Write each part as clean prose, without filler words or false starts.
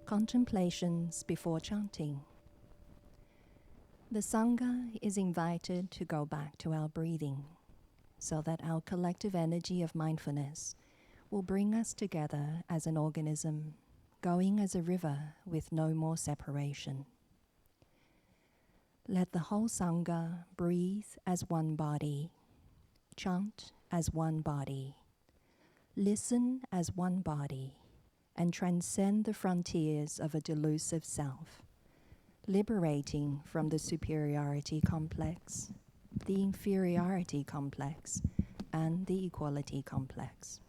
Contemplations before chanting. The Sangha is invited to go back to our breathing so that our collective energy of mindfulness will bring us together as an organism, going as a river with no more separation. Let the whole Sangha breathe as one body, chant as one body, listen as one body, and transcend the frontiers of a delusive self, liberating from the superiority complex, the inferiority complex, and the equality complex.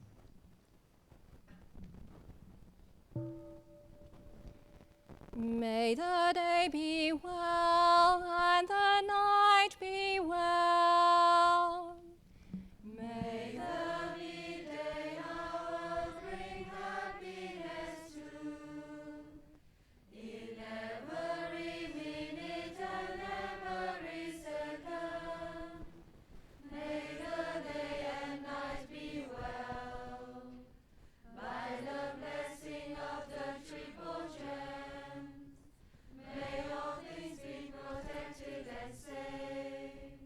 May the day be well and the night be well. May the midday hour bring happiness too. In every minute and every second, may the day and night be well. By the blessing of the triple gems, may all things be protected and safe.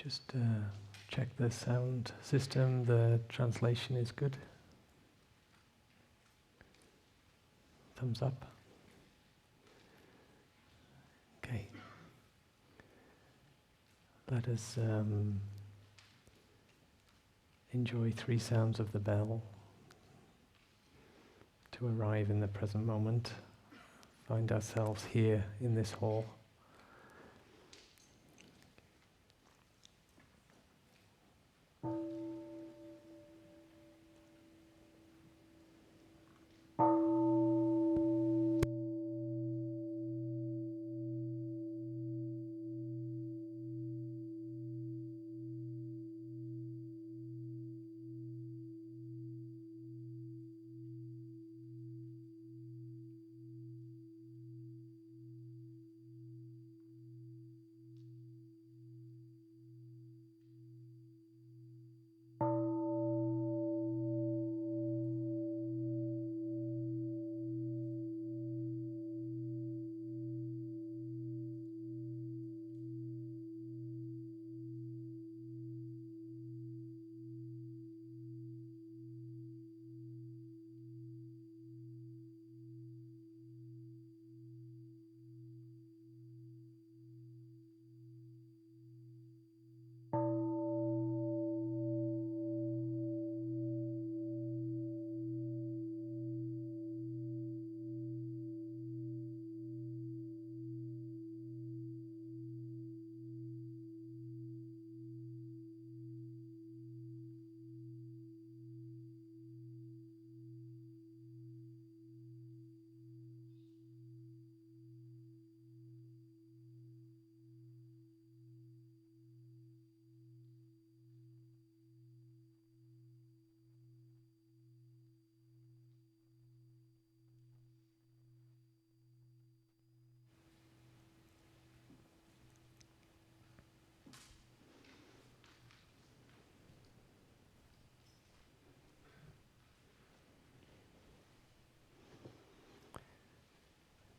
Just check the sound system, the translation is good. Thumbs up. Okay. Let us enjoy 3 sounds of the bell to arrive in the present moment. Find ourselves here in this hall.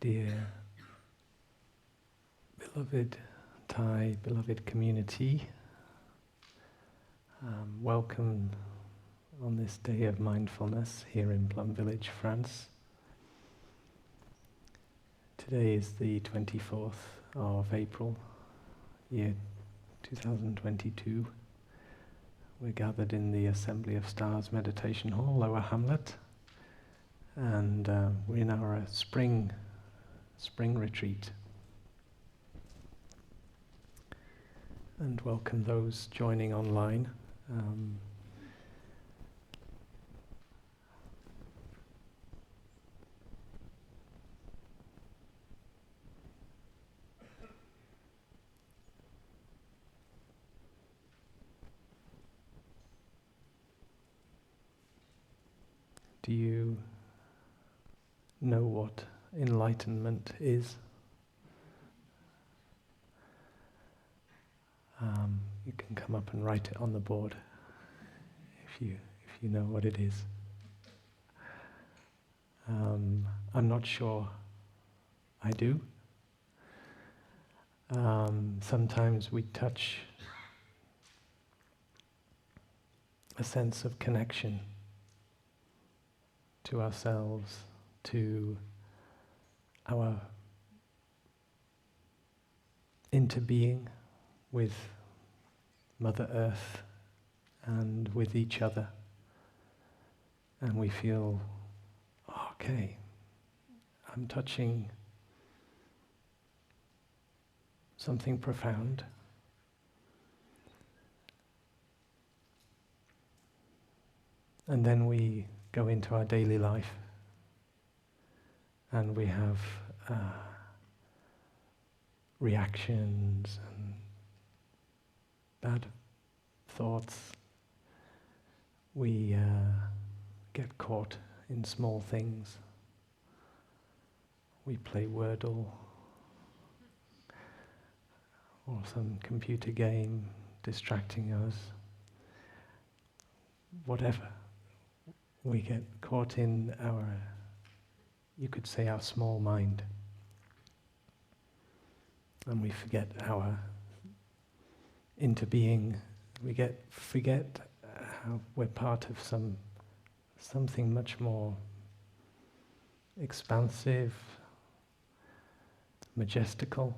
Dear beloved Thai, beloved community, welcome on this day of mindfulness here in Plum Village, France. Today is the 24th of April, year 2022. We're gathered in the Assembly of Stars Meditation Hall, Lower Hamlet, and we're in our spring retreat. And welcome those joining online. Do you know what enlightenment is? You can come up and write it on the board if you know what it is. I'm not sure I do. Sometimes we touch a sense of connection to ourselves, to our interbeing with Mother Earth and with each other, and we feel, okay, I'm touching something profound. And then we go into our daily life and we have reactions and bad thoughts. We get caught in small things. We play Wordle or some computer game distracting us. Whatever. We get caught in our, you could say, our small mind. And we forget our interbeing, we forget how we're part of something much more expansive, majestical.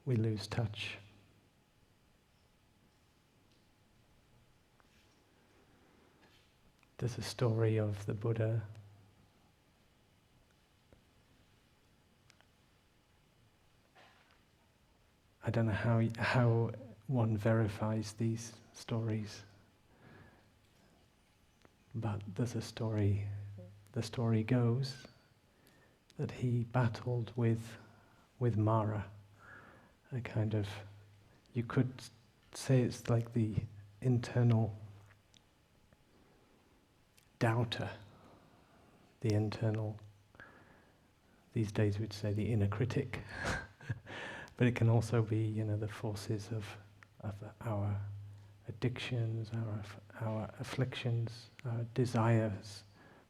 We lose touch. There's a story of the Buddha I don't know how one verifies these stories, but there's a story. The story goes that he battled with Mara, a kind of, you could say it's like the internal doubter, the internal, these days we'd say the inner critic. But it can also be, the forces of our addictions, our afflictions, our desires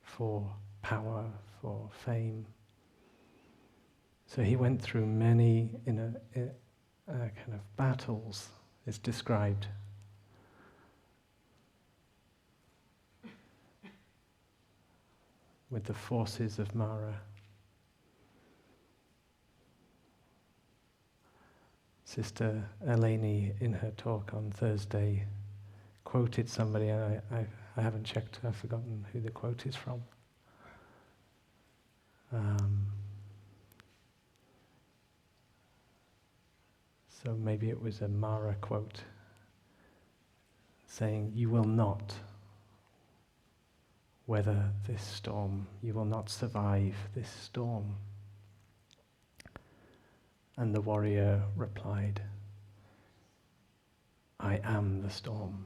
for power, for fame. So he went through many kind of battles, it's described. With the forces of Mara. Sister Eleni, in her talk on Thursday, quoted somebody, and I haven't checked, I've forgotten who the quote is from. So maybe it was a Mara quote, saying, "You will not weather this storm, you will not survive this storm." And the warrior replied, "I am the storm."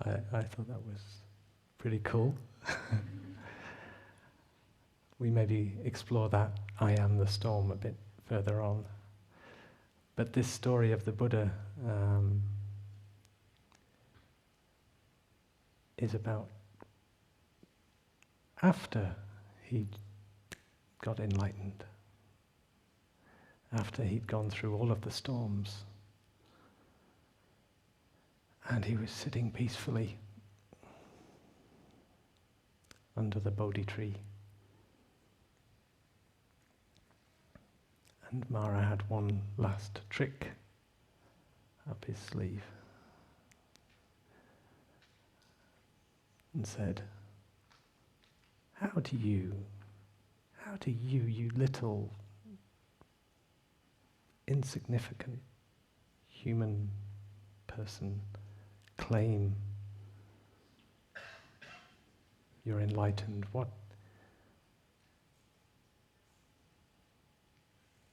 I thought that was pretty cool. We maybe explore that "I am the storm" a bit further on. But this story of the Buddha is about after he got enlightened. After he'd gone through all of the storms, and he was sitting peacefully under the Bodhi tree. And Mara had one last trick up his sleeve and said, How do you, you little insignificant human person, claim you're enlightened? What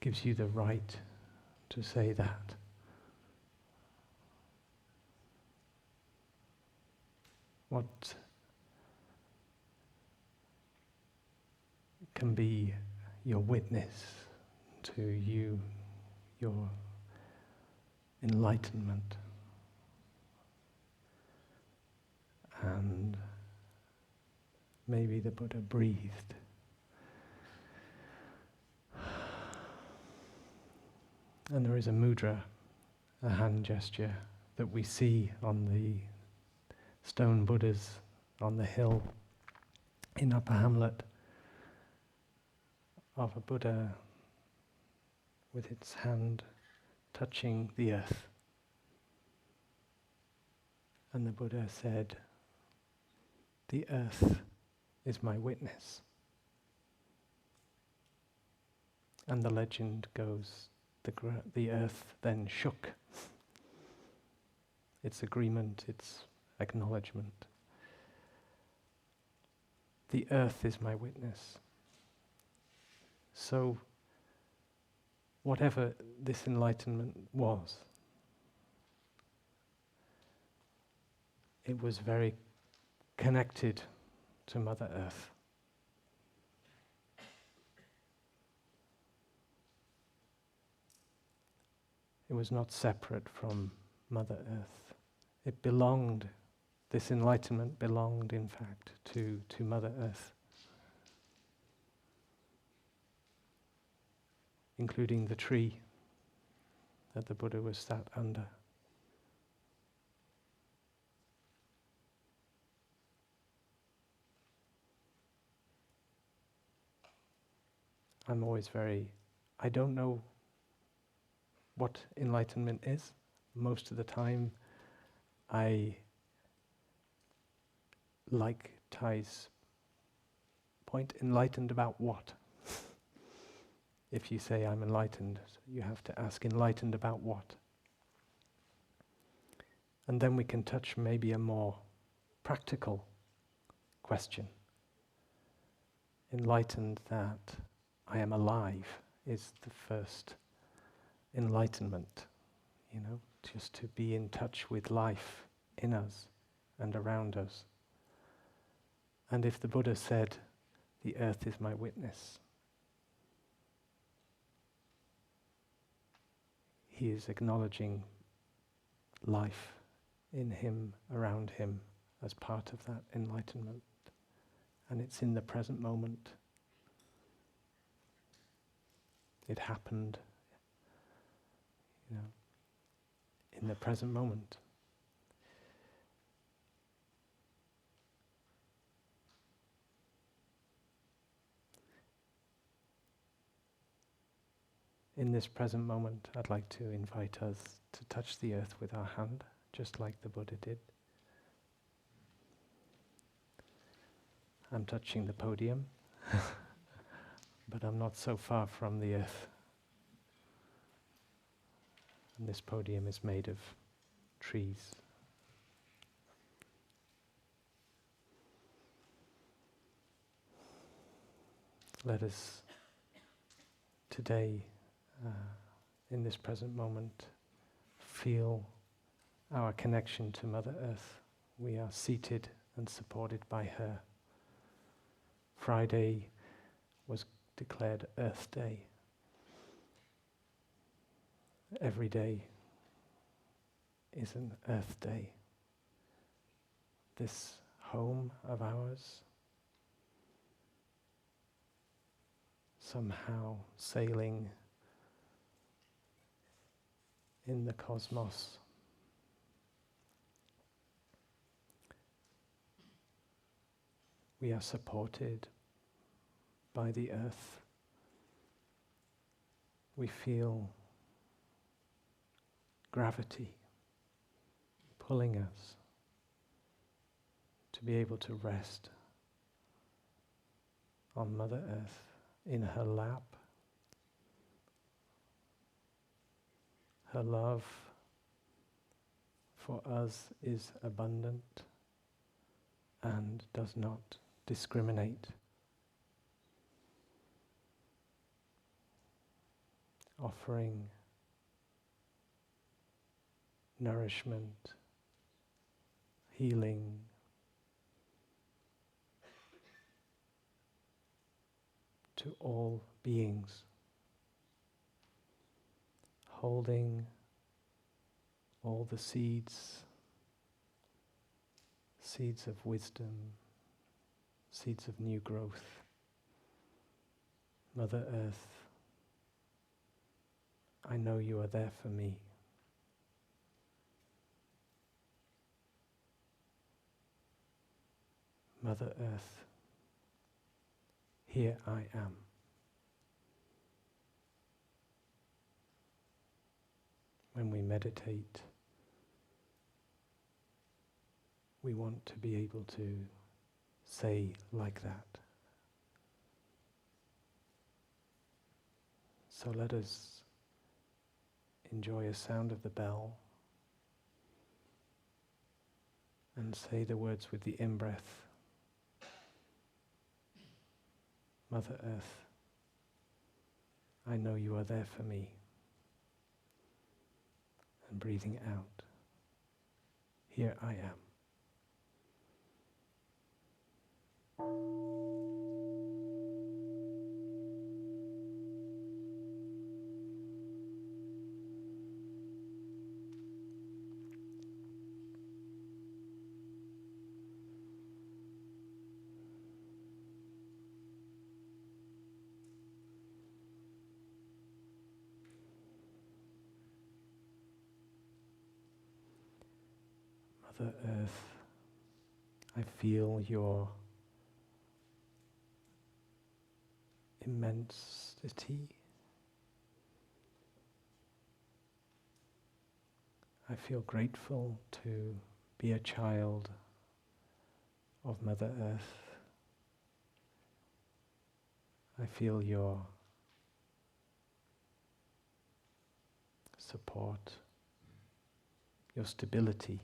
gives you the right to say that? What can be your witness to you, your enlightenment? And maybe the Buddha breathed. And there is a mudra, a hand gesture, that we see on the stone Buddhas on the hill in Upper Hamlet, of a Buddha with its hand touching the earth. And the Buddha said, "The earth is my witness." And the legend goes, the earth then shook. Its agreement, its acknowledgement. The earth is my witness. So, whatever this enlightenment was, it was very connected to Mother Earth. It was not separate from Mother Earth. It belonged, this enlightenment belonged, in fact, to Mother Earth, including the tree. that the Buddha was sat under. I'm always I don't know what enlightenment is. Most of the time I like Thai's point, enlightened about what? If you say I'm enlightened, you have to ask enlightened about what? And then we can touch maybe a more practical question. Enlightened that I am alive is the first enlightenment, just to be in touch with life in us and around us. And if the Buddha said, the earth is my witness, he is acknowledging life in him, around him, as part of that enlightenment. And it's in the present moment. It happened, in the present moment. In this present moment, I'd like to invite us to touch the earth with our hand, just like the Buddha did. I'm touching the podium, but I'm not so far from the earth. And this podium is made of trees. Let us today, in this present moment, feel our connection to Mother Earth. We are seated and supported by her. Friday was declared Earth Day. Every day is an Earth Day. This home of ours, somehow sailing in the cosmos. We are supported by the earth. We feel gravity pulling us to be able to rest on Mother Earth, in her lap. Her love for us is abundant and does not discriminate. Offering nourishment, healing, to all beings, holding all the seeds of wisdom, seeds of new growth. Mother Earth, I know you are there for me. Mother Earth, here I am. When we meditate, we want to be able to say like that. So let us enjoy a sound of the bell and say the words with the in-breath. Mother Earth, I know you are there for me. And breathing out, here I am. Mother Earth, I feel your immensity. I feel grateful to be a child of Mother Earth. I feel your support, your stability,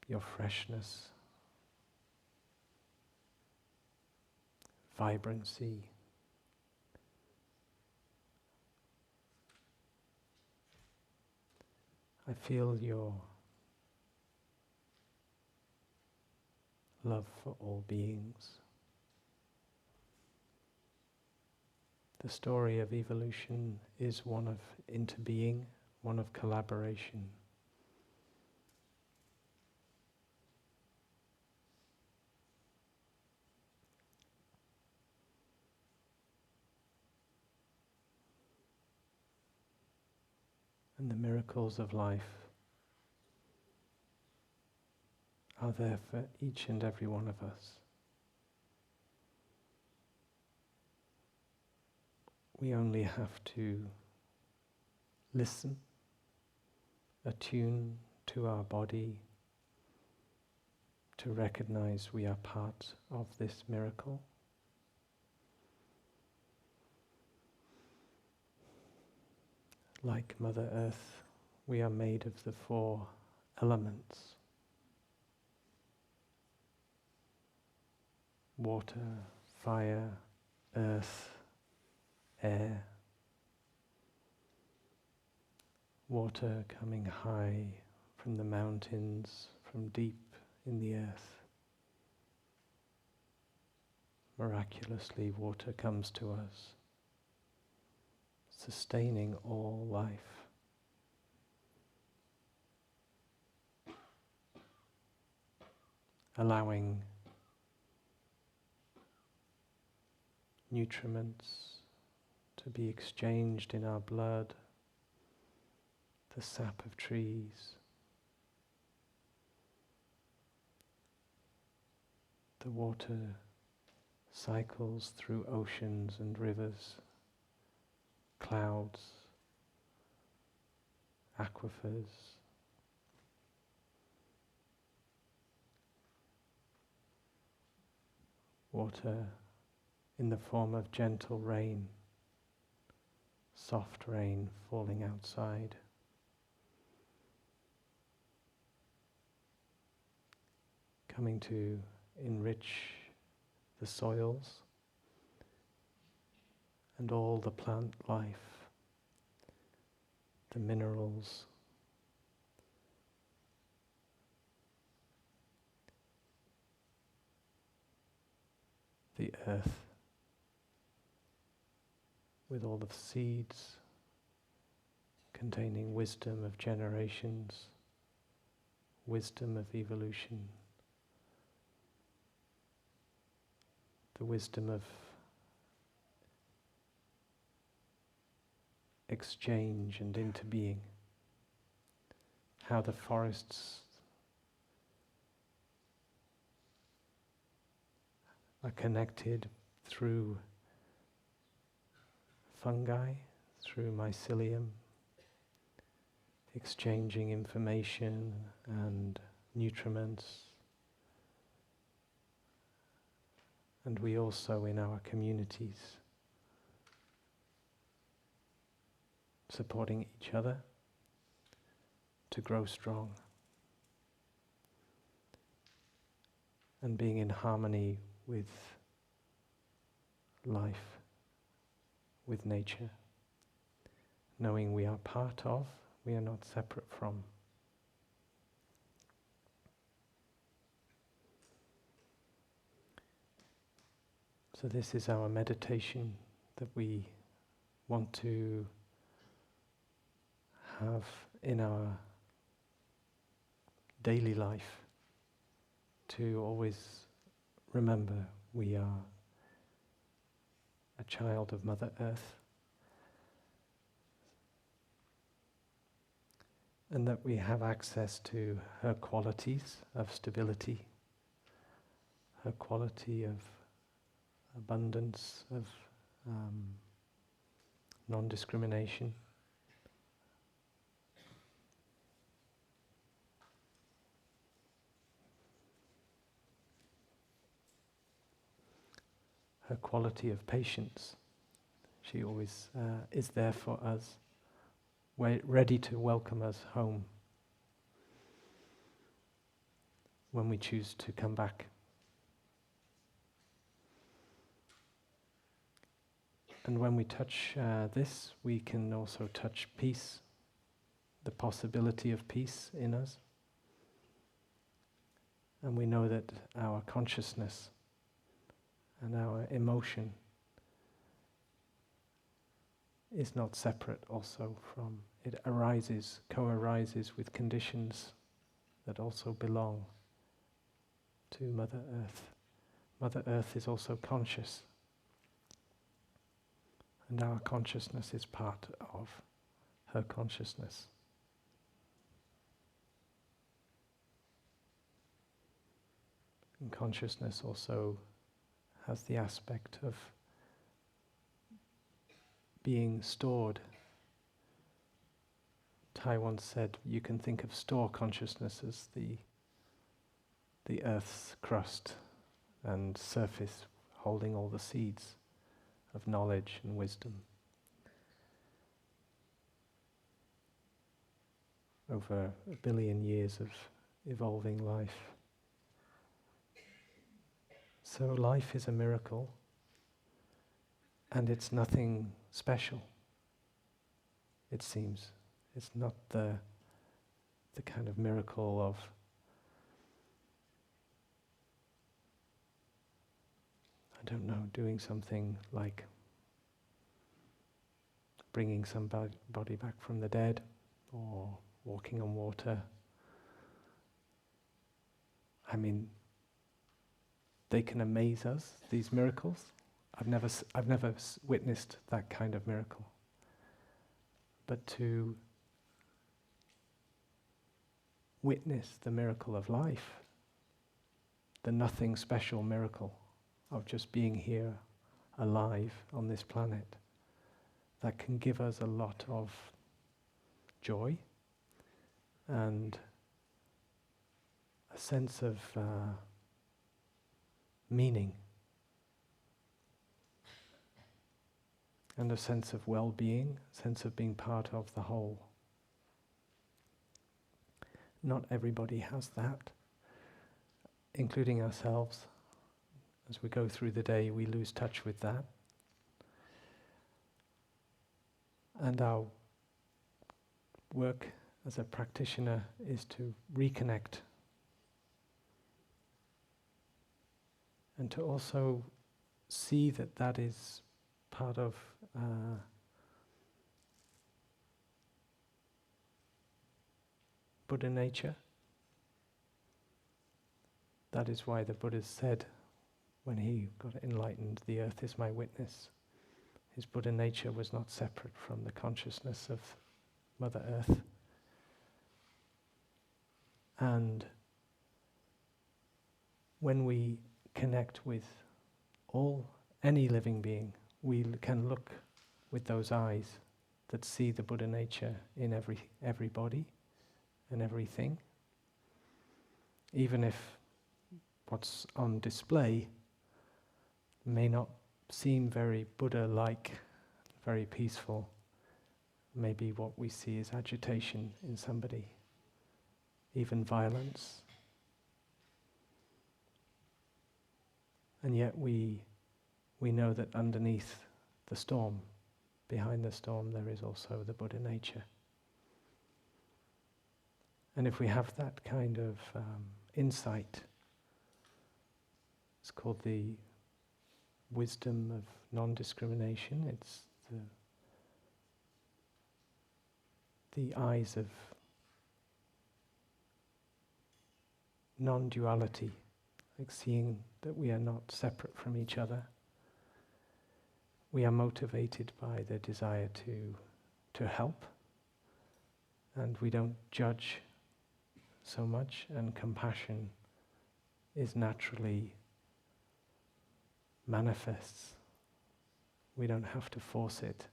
your freshness, vibrancy. I feel your love for all beings. The story of evolution is one of interbeing, one of collaboration. And the miracles of life are there for each and every one of us. We only have to listen, attune to our body, to recognize we are part of this miracle. Like Mother Earth, we are made of the 4 elements: water, fire, earth, air. Water coming high from the mountains, from deep in the earth. Miraculously, water comes to us, sustaining all life. Allowing nutriments to be exchanged in our blood, the sap of trees, the water cycles through oceans and rivers, clouds, aquifers. Water in the form of gentle rain, soft rain falling outside. Coming to enrich the soils and all the plant life, the minerals, the earth, with all the seeds containing wisdom of generations, wisdom of evolution, the wisdom of exchange and interbeing, how the forests are connected through fungi, through mycelium, exchanging information and nutriments. And we also, in our communities, supporting each other to grow strong and being in harmony with life, with nature, knowing we are part of, we are not separate from. So this is our meditation that we want to have in our daily life, to always remember we are a child of Mother Earth. and that we have access to her qualities of stability, her quality of abundance, of non-discrimination. Her quality of patience. She always is there for us, ready to welcome us home when we choose to come back. And when we touch this, we can also touch peace, the possibility of peace in us. And we know that our consciousness and our emotion is not separate also from, it arises, co-arises with conditions that also belong to Mother Earth. Mother Earth is also conscious, and our consciousness is part of her consciousness. And consciousness also has the aspect of being stored. Tai once said, you can think of store consciousness as the earth's crust and surface holding all the seeds of knowledge and wisdom. Over 1 billion years of evolving life. So life is a miracle, and it's nothing special, it seems. It's not the kind of miracle of doing something like bringing somebody back from the dead or walking on water. I mean, they can amaze us, these miracles. I've never witnessed that kind of miracle. But to witness the miracle of life, the nothing special miracle of just being here, alive on this planet, that can give us a lot of joy and a sense of meaning and a sense of well-being, a sense of being part of the whole. Not everybody has that, including ourselves. As we go through the day, we lose touch with that. And our work as a practitioner is to reconnect and to also see that that is part of Buddha nature. That is why the Buddha said, when he got enlightened, the earth is my witness. His Buddha nature was not separate from the consciousness of Mother Earth. And when we connect with any living being, we can look with those eyes that see the Buddha nature in everybody and everything. Even if what's on display may not seem very Buddha-like, very peaceful. Maybe what we see is agitation in somebody, even violence. And yet we know that underneath the storm, behind the storm, there is also the Buddha nature. And if we have that kind of insight, it's called the wisdom of non-discrimination. It's the eyes of non-duality, like seeing that we are not separate from each other. We are motivated by the desire to help and we don't judge so much, and compassion is naturally manifests. We don't have to force it.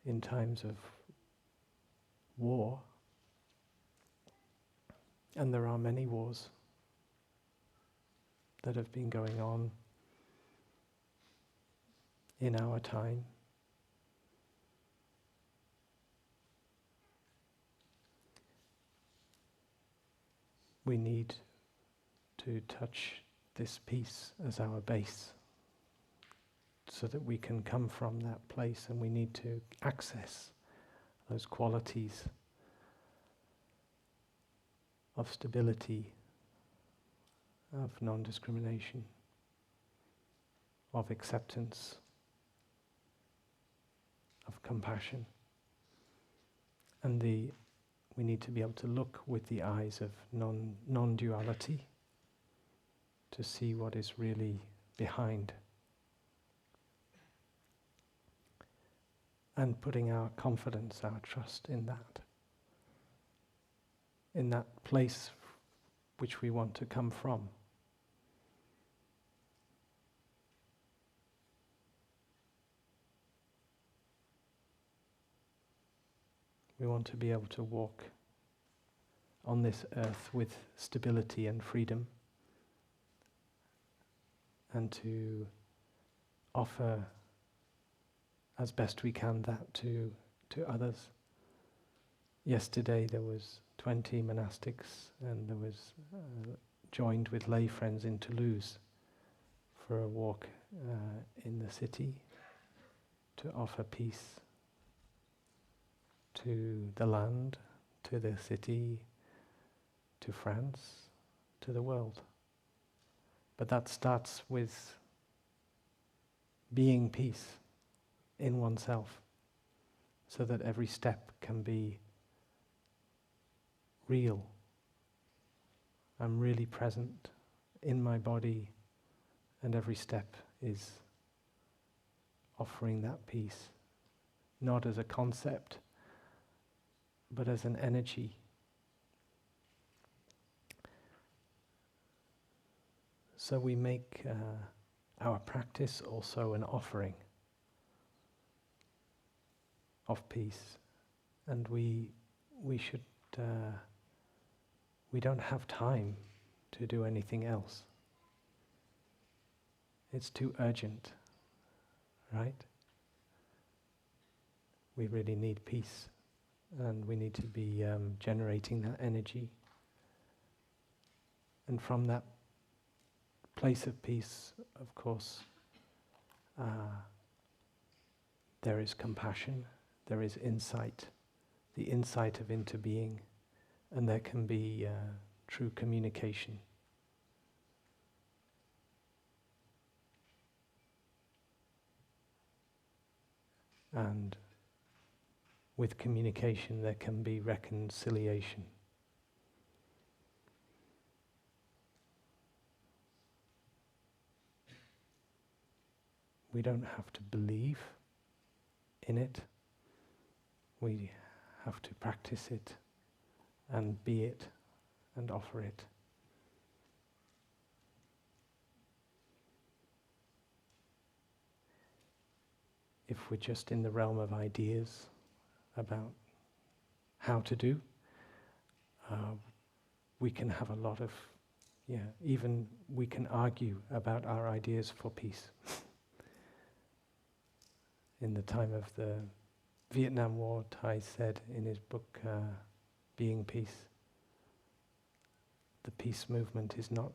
In times of war, and there are many wars that have been going on in our time, we need to touch this peace as our base so that we can come from that place, and we need to access those qualities of stability, of non-discrimination, of acceptance, of compassion. And we need to be able to look with the eyes of non-duality to see what is really behind. And putting our confidence, our trust in that place which we want to come from. We want to be able to walk on this earth with stability and freedom, and to offer as best we can that to others. Yesterday there was 20 monastics, and there was joined with lay friends in Toulouse for a walk in the city to offer peace to the land, to the city, to France, to the world. But that starts with being peace in oneself, so that every step can be real. I'm really present in my body, and every step is offering that peace, not as a concept, but as an energy. So we make our practice also an offering of peace, and we should we don't have time to do anything else. It's too urgent, right? We really need peace, and we need to be generating that energy. And from that place of peace, of course, there is compassion, there is insight, the insight of interbeing, and there can be true communication. And with communication there can be reconciliation. We don't have to believe in it. We have to practice it and be it and offer it. If we're just in the realm of ideas about how to do, we can have a lot of, even we can argue about our ideas for peace. In the time of the Vietnam War, Thai said in his book, Being Peace, the peace movement is not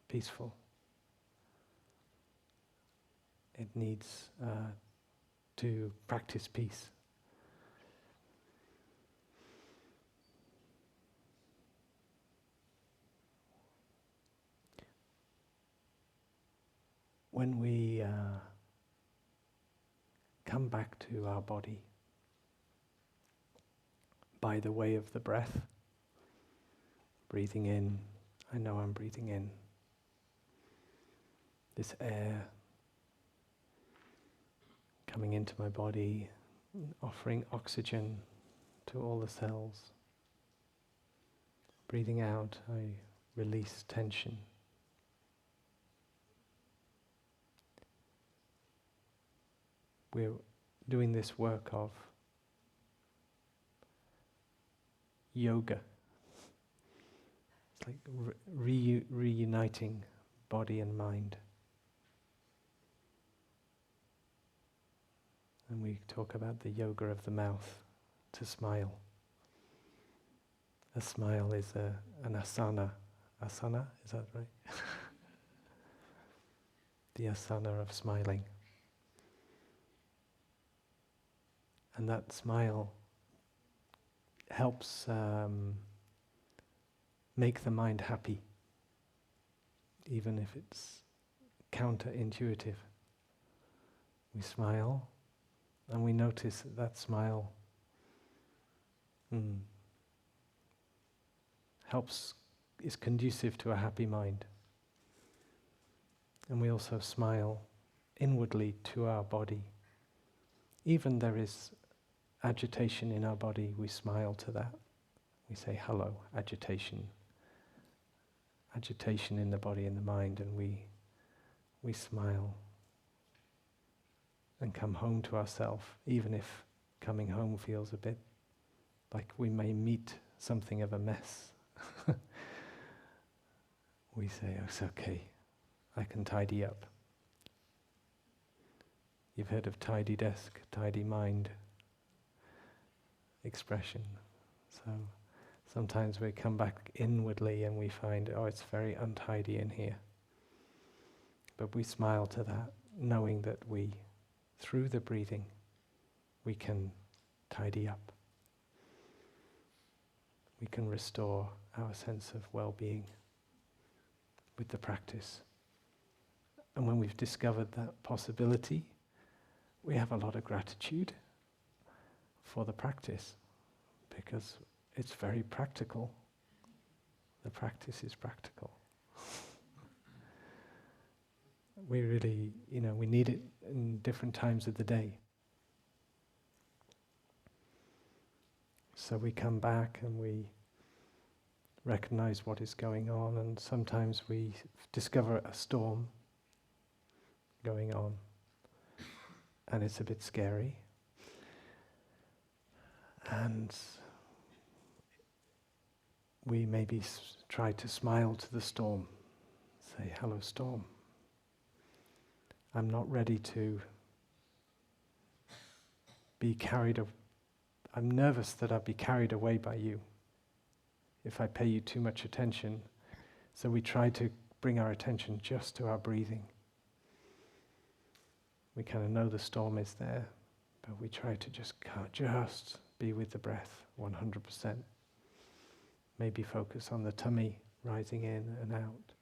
peaceful. It needs to practice peace. When we come back to our body by the way of the breath, breathing in, I know I'm breathing in. this air coming into my body, offering oxygen to all the cells. Breathing out, I release tension. We're doing this work of yoga. It's like reuniting body and mind. And we talk about the yoga of the mouth, to smile. A smile is an asana. Asana, is that right? The asana of smiling. And that smile helps make the mind happy, even if it's counterintuitive. We smile, and we notice that that smile is conducive to a happy mind. And we also smile inwardly to our body. Even there is agitation in our body, we smile to that. We say, hello, agitation. Agitation in the body and the mind, and we smile and come home to ourselves, even if coming home feels a bit like we may meet something of a mess. We say, oh, it's okay, I can tidy up. You've heard of tidy desk, tidy mind expression. So sometimes we come back inwardly and we find, oh, it's very untidy in here. But we smile to that, knowing that through the breathing, we can tidy up. We can restore our sense of well-being with the practice. And when we've discovered that possibility, we have a lot of gratitude for the practice, because it's very practical. The practice is practical. We really, we need it in different times of the day. So we come back and we recognize what is going on, and sometimes we discover a storm going on, and it's a bit scary. And we maybe try to smile to the storm, say, hello storm. I'm not ready to be carried away. I'm nervous that I'll be carried away by you if I pay you too much attention. So we try to bring our attention just to our breathing. We kind of know the storm is there, but we try to just be with the breath 100%. Maybe focus on the tummy rising in and out.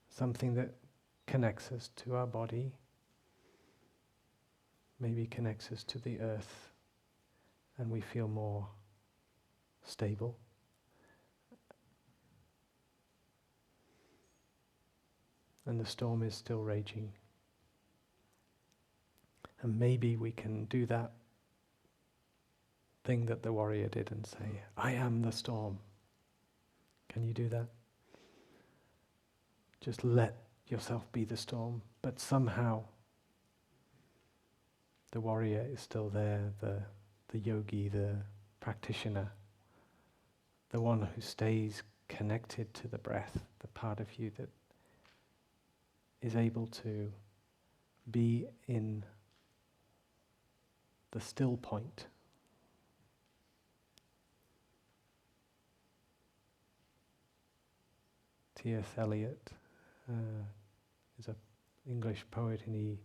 Something that connects us to our body, maybe connects us to the earth, and we feel more stable. And the storm is still raging. And maybe we can do that thing that the warrior did and say, I am the storm. Can you do that? Just let yourself be the storm, but somehow the warrior is still there, the yogi, the practitioner, the one who stays connected to the breath, the part of you that is able to be in the still point. T.S. Eliot is an English poet, and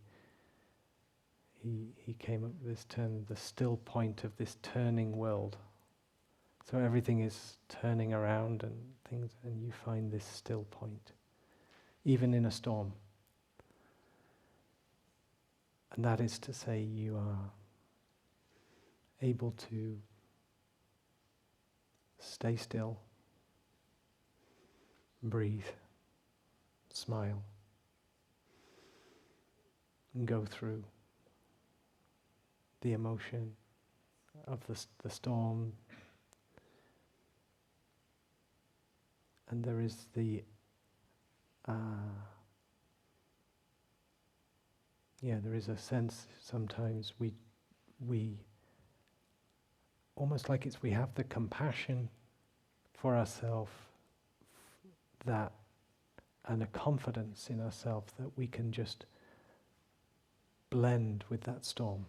he came up with this term, the still point of this turning world. So everything is turning around and things, and you find this still point, even in a storm. And that is to say, you are able to stay still, breathe, smile, and go through the emotion of the storm. And there is there is a sense sometimes we almost like we have the compassion for ourselves, that, and a confidence in ourselves that we can just blend with that storm.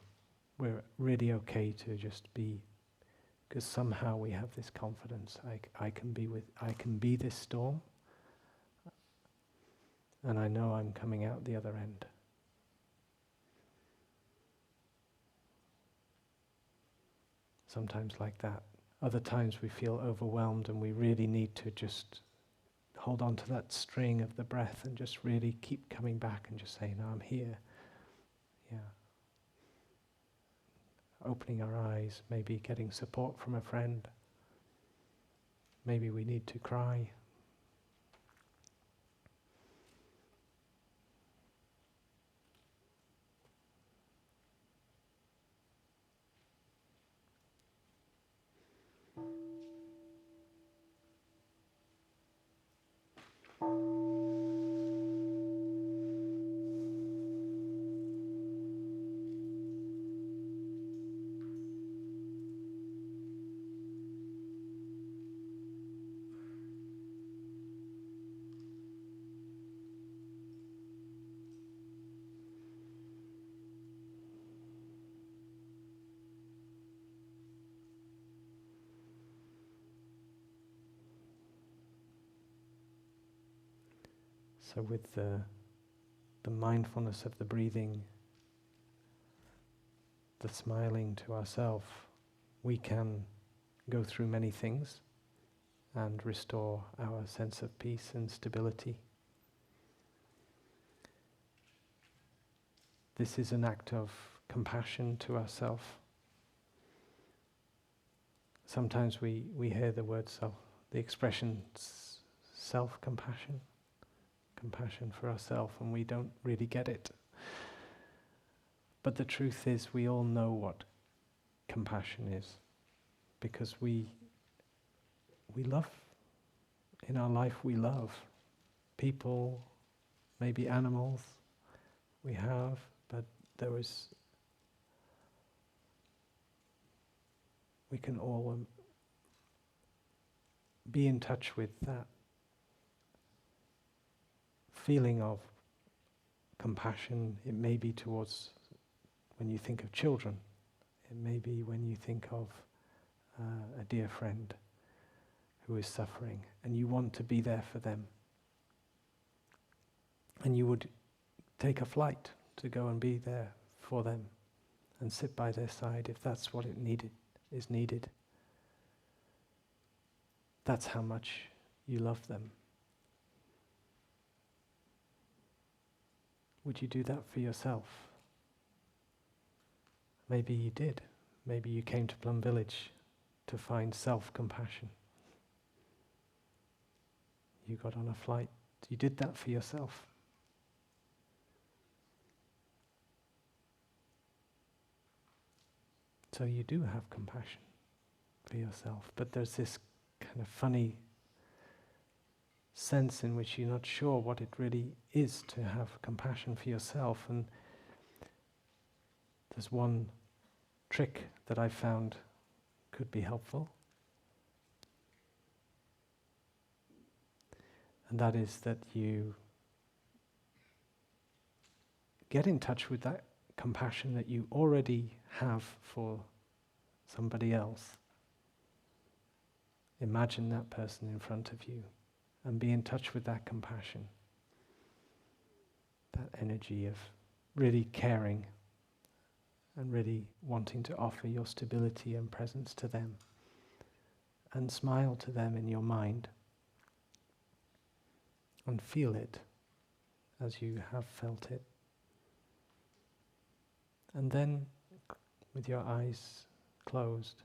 We're really okay to just be, because somehow we have this confidence. I can be this storm, and I know I'm coming out the other end. Sometimes like that. Other times we feel overwhelmed and we really need to just hold on to that string of the breath and just really keep coming back and just say, no, I'm here. Yeah. Opening our eyes, maybe getting support from a friend. Maybe we need to cry. So with the mindfulness of the breathing, the smiling to ourselves, we can go through many things and restore our sense of peace and stability. This is an act of compassion to ourselves. Sometimes we hear the word the expression self-compassion, compassion for ourselves, and we don't really get it. But the truth is, we all know what compassion is, because we love. In our life we love people, maybe animals we have, but we can all be in touch with that feeling of compassion. It may be towards, when you think of children, it may be when you think of a dear friend who is suffering, and you want to be there for them. And you would take a flight to go and be there for them and sit by their side if that's what is needed. That's how much you love them. Would you do that for yourself? Maybe you did. Maybe you came to Plum Village to find self-compassion. You got on a flight. You did that for yourself. So you do have compassion for yourself, but there's this kind of funny sense in which you're not sure what it really is to have compassion for yourself. And there's one trick that I found could be helpful, and that is that you get in touch with that compassion that you already have for somebody else. Imagine that person in front of you and be in touch with that compassion, that energy of really caring and really wanting to offer your stability and presence to them, and smile to them in your mind and feel it as you have felt it. And then, with your eyes closed,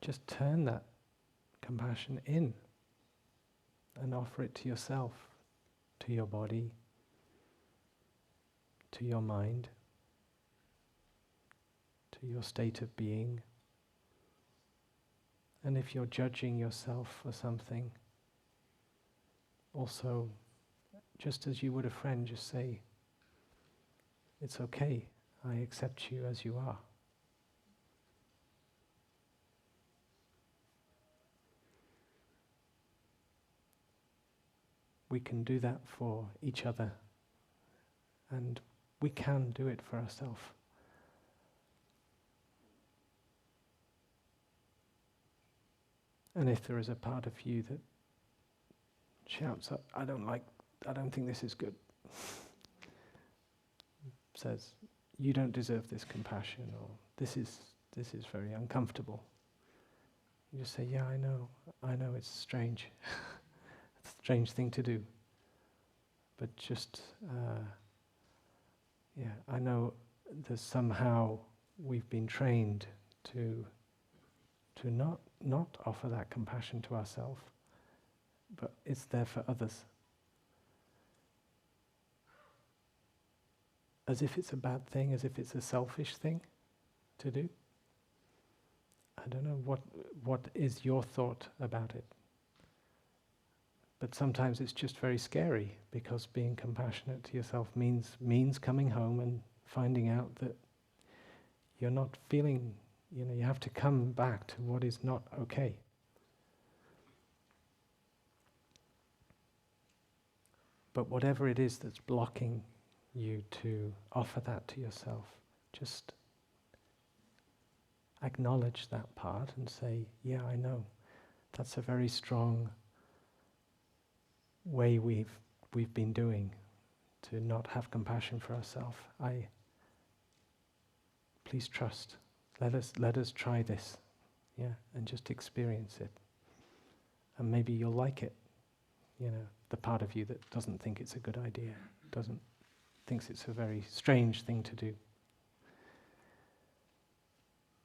just turn that compassion in and offer it to yourself, to your body, to your mind, to your state of being. And if you're judging yourself for something, also, just as you would a friend, just say, it's okay, I accept you as you are. We can do that for each other, and we can do it for ourselves. And if there is a part of you that shouts up, I don't think this is good, says, you don't deserve this compassion, or this is very uncomfortable. You just say, yeah, I know it's strange. It's a strange thing to do. But just, I know that somehow we've been trained to not offer that compassion to ourselves, but it's there for others. As if it's a bad thing, as if it's a selfish thing to do. I don't know what is your thought about it. But sometimes it's just very scary, because being compassionate to yourself means coming home and finding out that you're not feeling, you have to come back to what is not okay. But whatever it is that's blocking you to offer that to yourself, just acknowledge that part and say, yeah, I know. That's a very strong way we've been doing to not have compassion for ourselves. Please trust. Let us try this, and just experience it. And maybe you'll like it. The part of you that doesn't think it's a good idea, thinks it's a very strange thing to do,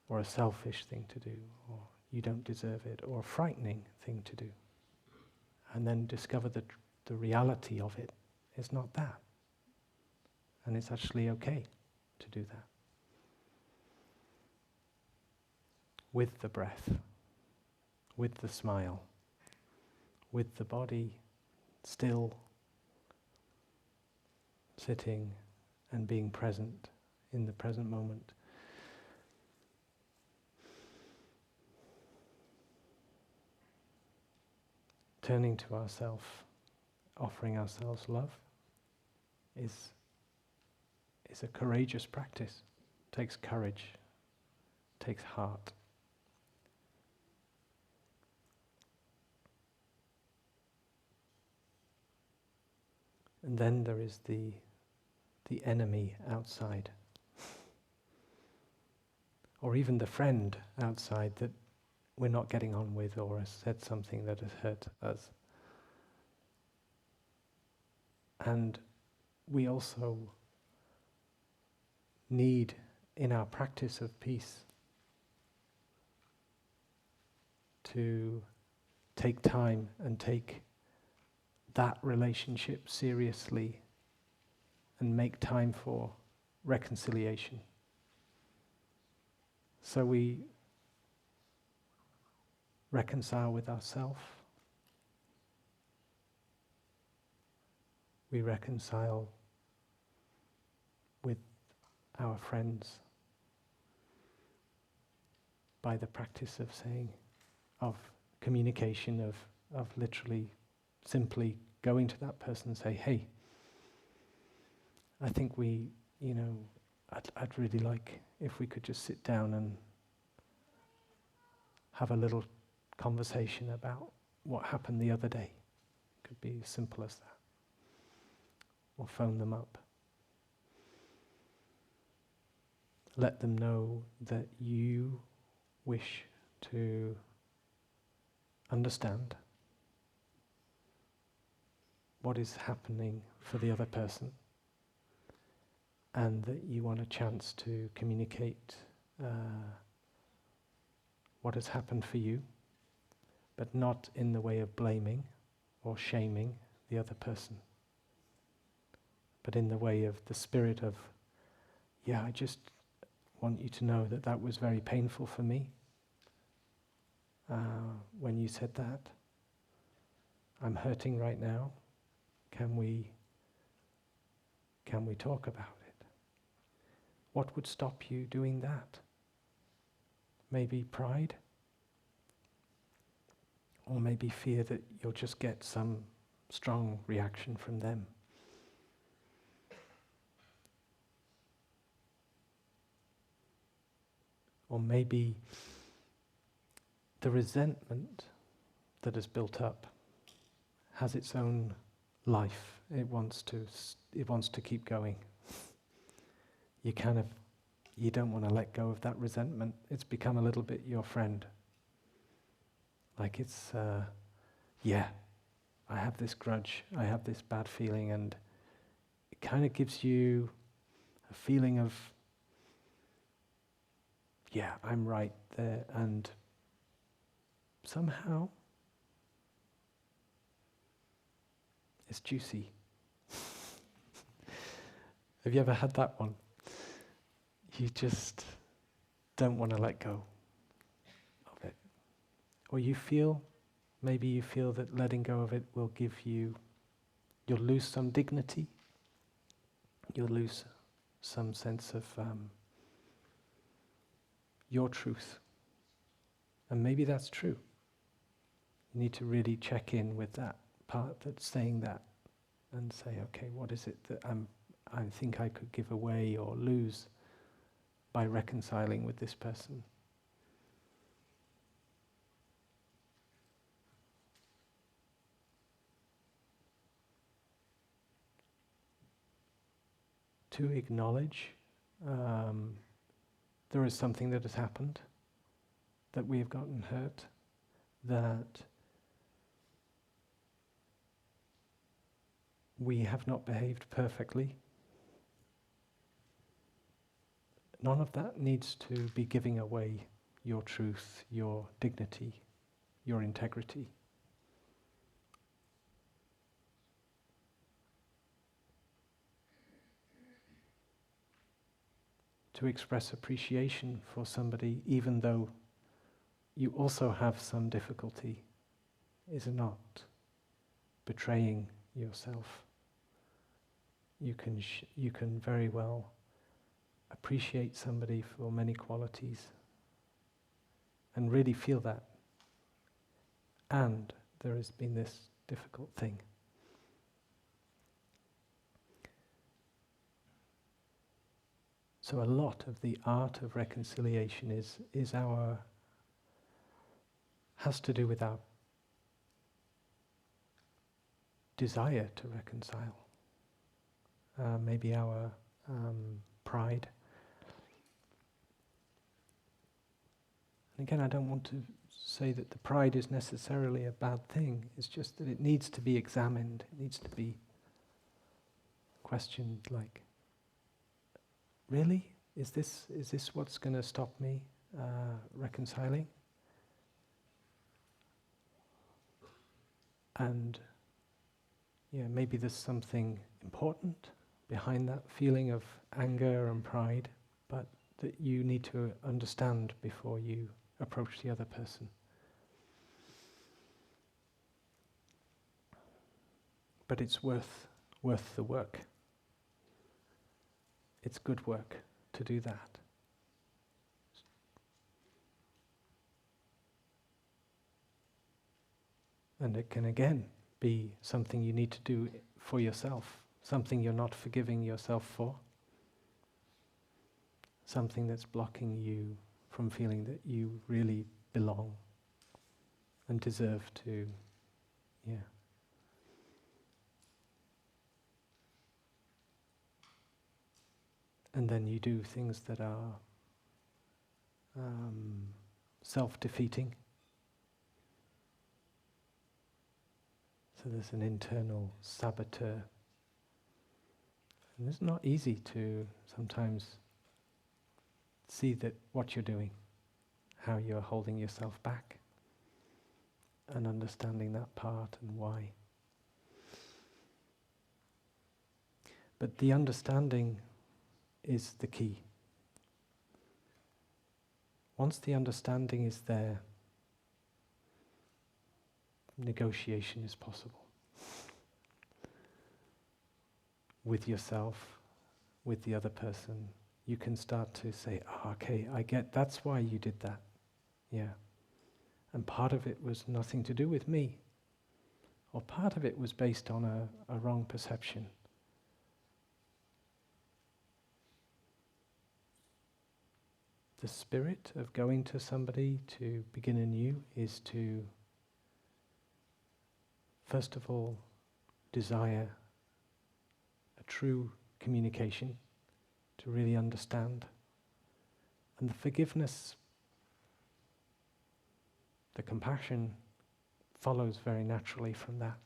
or a selfish thing to do, or you don't deserve it, or a frightening thing to do. And then discover the reality of it is not that. And it's actually okay to do that. With the breath, with the smile, with the body still, sitting and being present in the present moment. Turning to ourselves, offering ourselves love is a courageous practice. It takes courage, it takes heart. And then there is the enemy outside, or even the friend outside that we're not getting on with, or has said something that has hurt us. And we also need, in our practice of peace, to take time and take that relationship seriously and make time for reconciliation. So we reconcile with ourselves, we reconcile with our friends by the practice of saying, of communication, of literally simply going to that person and say, hey, I think I'd really like if we could just sit down and have a little conversation about what happened the other day. It could be as simple as that. Or phone them up. Let them know that you wish to understand what is happening for the other person, and that you want a chance to communicate what has happened for you, but not in the way of blaming or shaming the other person, but in the way of the spirit of, yeah, I just want you to know that that was very painful for me when you said that. I'm hurting right now. Can we talk about it? What would stop you doing that? Maybe pride? Or maybe fear that you'll just get some strong reaction from them. Or maybe the resentment that has built up has its own life. It wants to keep going. You don't want to let go of that resentment. It's become a little bit your friend. Like it's, yeah, I have this grudge, I have this bad feeling, and it kind of gives you a feeling of, yeah, I'm right there, and somehow it's juicy. Have you ever had that one? You just don't want to let go of it. Or maybe you feel that letting go of it will give you'll lose some dignity, you'll lose some sense of your truth. And maybe that's true. You need to really check in with that part that's saying that and say, okay, what is it that I think I could give away or lose by reconciling with this person? To acknowledge there is something that has happened, that we have gotten hurt, that we have not behaved perfectly. None of that needs to be giving away your truth, your dignity, your integrity. To express appreciation for somebody, even though you also have some difficulty, is not betraying yourself. You can very well appreciate somebody for many qualities and really feel that. And there has been this difficult thing. So a lot of the art of reconciliation has to do with our desire to reconcile. Maybe our pride. And again, I don't want to say that the pride is necessarily a bad thing. It's just that it needs to be examined. It needs to be questioned, like, really? Is this what's going to stop me reconciling? And yeah, maybe there's something important behind that feeling of anger and pride, but that you need to understand before you approach the other person. But it's worth the work. It's good work to do that. And it can again be something you need to do for yourself, something you're not forgiving yourself for, something that's blocking you from feeling that you really belong and deserve to, yeah. And then you do things that are self-defeating. So there's an internal saboteur. And it's not easy to sometimes see that what you're doing, how you're holding yourself back, and understanding that part and why. But the understanding is the key. Once the understanding is there, negotiation is possible. With yourself, with the other person, you can start to say, okay, I get, that's why you did that. Yeah. And part of it was nothing to do with me. Or part of it was based on a wrong perception. The spirit of going to somebody to begin anew is to, first of all, desire a true communication, to really understand. And the forgiveness, the compassion, follows very naturally from that.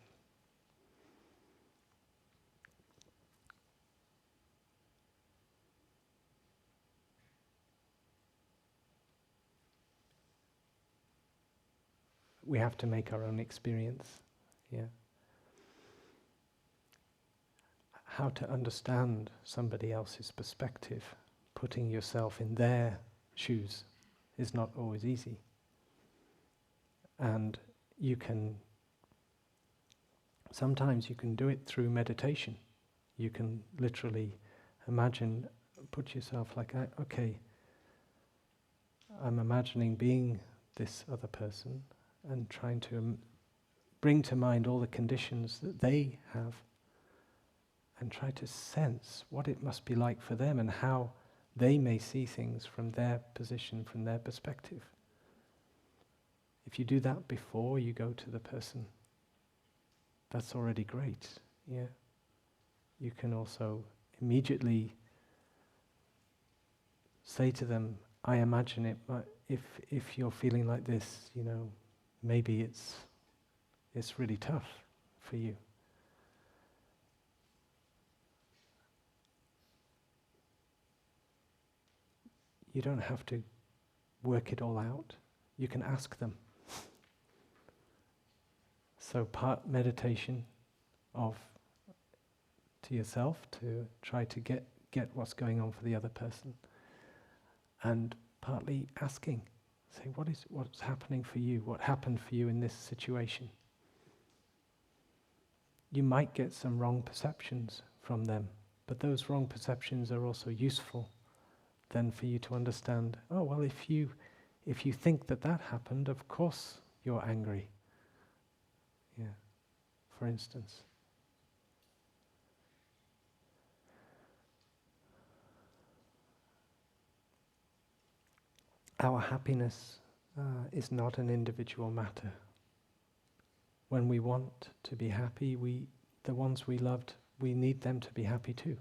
We have to make our own experience. Yeah. How to understand somebody else's perspective, putting yourself in their shoes, is not always easy. And sometimes you can do it through meditation. You can literally imagine, put yourself like, okay, I'm imagining being this other person and trying to bring to mind all the conditions that they have and try to sense what it must be like for them and how they may see things from their position, from their perspective. If you do that before you go to the person, that's already great. Yeah. You can also immediately say to them, I imagine it, if you're feeling like this, maybe it's really tough for you. You don't have to work it all out. You can ask them. So part meditation to yourself to try to get what's going on for the other person, and partly asking, say, what's happening for you? What happened for you in this situation? You might get some wrong perceptions from them, but those wrong perceptions are also useful then for you to understand, oh, well, if you think that happened, of course you're angry. Yeah, for instance. Our happiness is not an individual matter. When we want to be happy, the ones we loved, we need them to be happy too.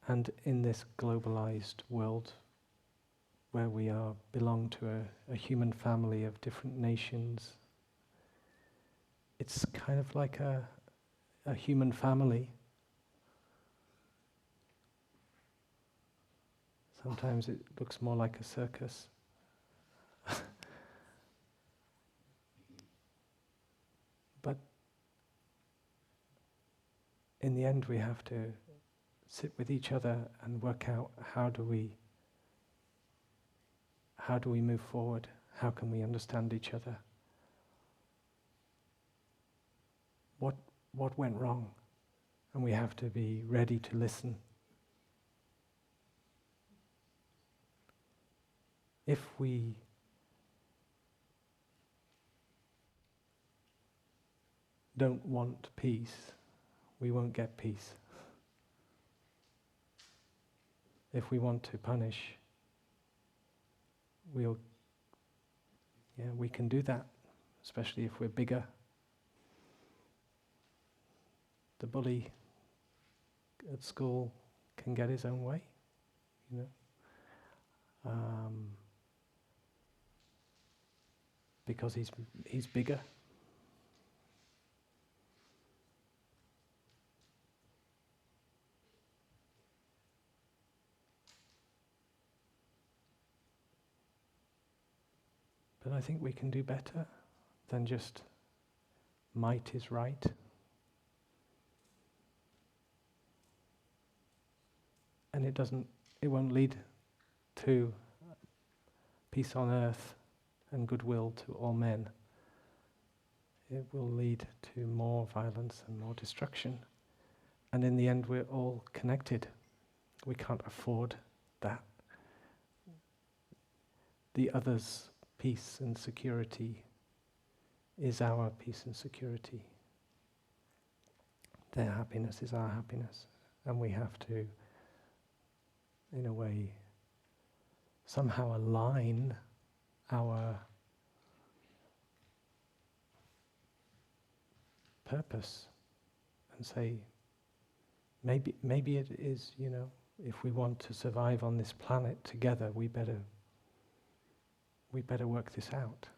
And in this globalized world, where we belong to a human family of different nations, it's kind of like a human family. Sometimes it looks more like a circus. But in the end, we have to sit with each other and work out how do we move forward? How can we understand each other? What went wrong? And we have to be ready to listen. If we don't want peace, we won't get peace. If we want to punish, we can do that, especially if we're bigger. The bully at school can get his own way, because he's bigger. But I think we can do better than just might is right. it won't lead to peace on earth and goodwill to all men. It will lead to more violence and more destruction. And in the end, we're all connected. We can't afford that. The other's peace and security is our peace and security. Their happiness is our happiness. And we have to, in a way, somehow align our purpose and say, maybe it is, if we want to survive on this planet together, we better work this out.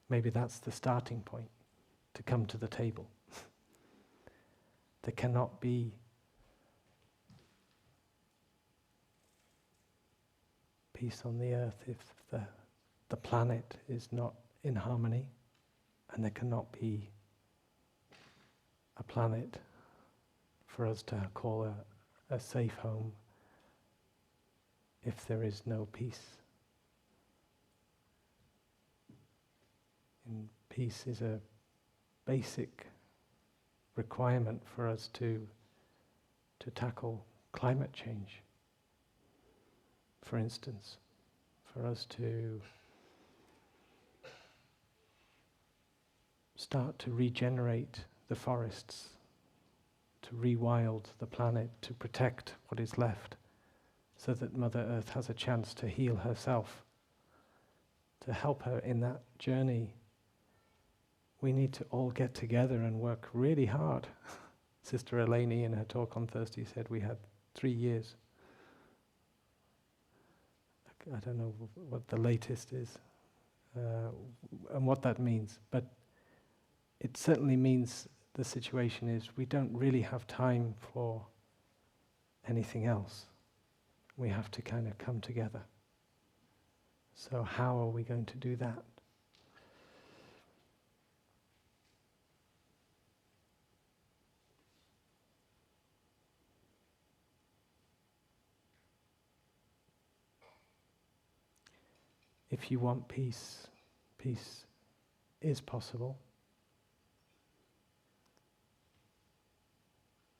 Maybe that's the starting point, to come to the table. There cannot be peace on the earth if the planet is not in harmony, and there cannot be a planet for us to call a safe home if there is no peace. And peace is a basic requirement for us to tackle climate change. For instance, for us to start to regenerate the forests, to rewild the planet, to protect what is left, so that Mother Earth has a chance to heal herself, to help her in that journey. We need to all get together and work really hard. Sister Eleni in her talk on Thursday said we had 3 years. I don't know what the latest is and what that means, but it certainly means the situation is we don't really have time for anything else. We have to kind of come together. So how are we going to do that? If you want peace, peace is possible.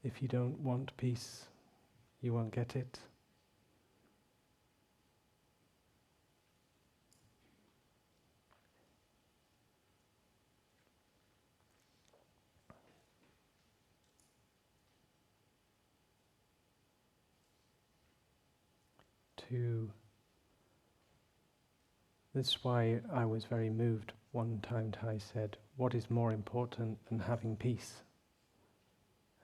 If you don't want peace, you won't get it. This is why I was very moved. One time Thai said, "What is more important than having peace?"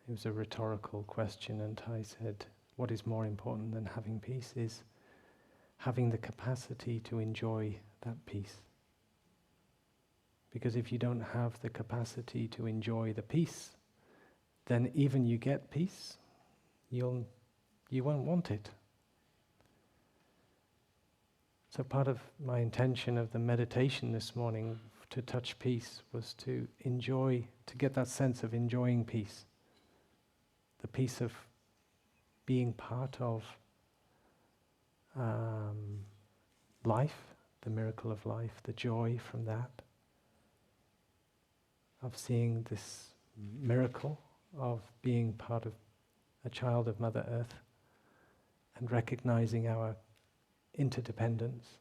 It was a rhetorical question, and Thai said, "What is more important than having peace is having the capacity to enjoy that peace." Because if you don't have the capacity to enjoy the peace, then even you get peace, you won't want it. So part of my intention of the meditation this morning to touch peace was to enjoy, to get that sense of enjoying peace. The peace of being part of life, the miracle of life, the joy from that, of seeing this miracle of being part of a child of Mother Earth, and recognizing our interdependence,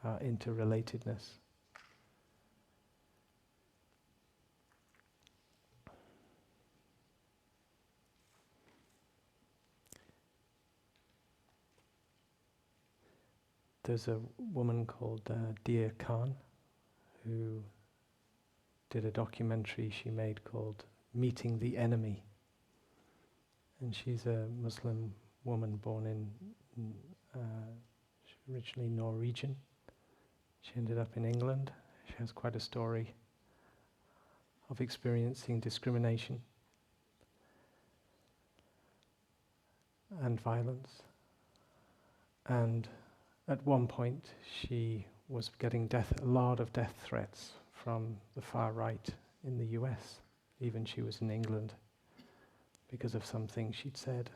our interrelatedness. There's a woman called Dia Khan who did a documentary she made called Meeting the Enemy. And she's a Muslim woman born in originally Norwegian. She ended up in England. She has quite a story of experiencing discrimination and violence. And at one point she was getting a lot of death threats from the far right in the US. Even she was in England because of something she'd said.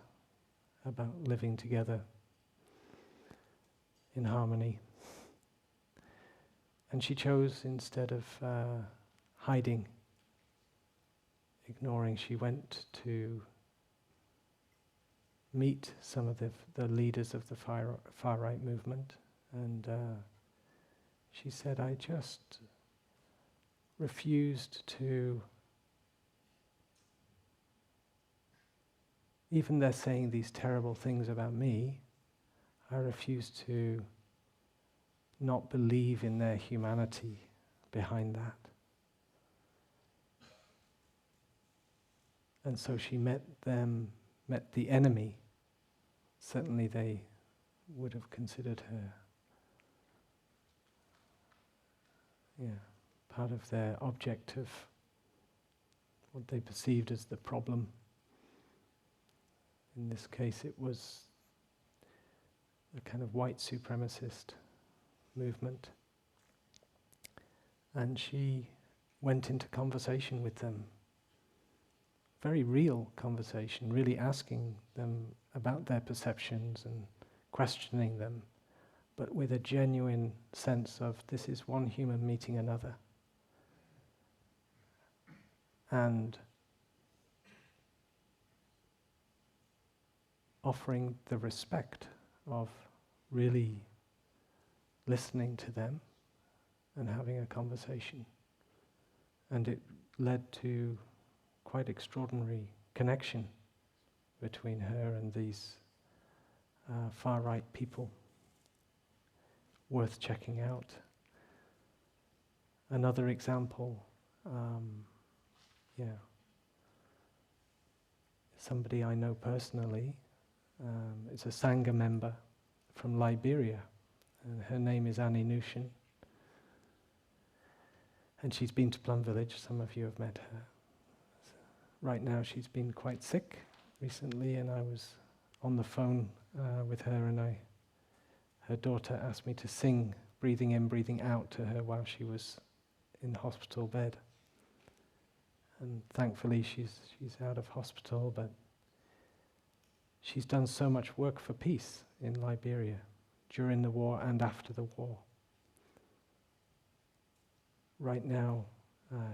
about living together in harmony. And she chose, instead of hiding, ignoring, she went to meet some of the leaders of the far right movement, and she said, I just refused to, even they're saying these terrible things about me, I refuse to not believe in their humanity behind that. And so she met the enemy. Certainly they would have considered her part of their object of what they perceived as the problem. In this case, it was a kind of white supremacist movement. And she went into conversation with them, very real conversation, really asking them about their perceptions and questioning them, but with a genuine sense of this is one human meeting another. And offering the respect of really listening to them and having a conversation. And it led to quite extraordinary connection between her and these far-right people, worth checking out. Another example, somebody I know personally, is a Sangha member from Liberia, and her name is Annie Nushin. And she's been to Plum Village, some of you have met her. Right now she's been quite sick recently, and I was on the phone with her, and her daughter asked me to sing breathing in, breathing out to her while she was in the hospital bed. And thankfully she's out of hospital, but she's done so much work for peace in Liberia during the war and after the war. Right now,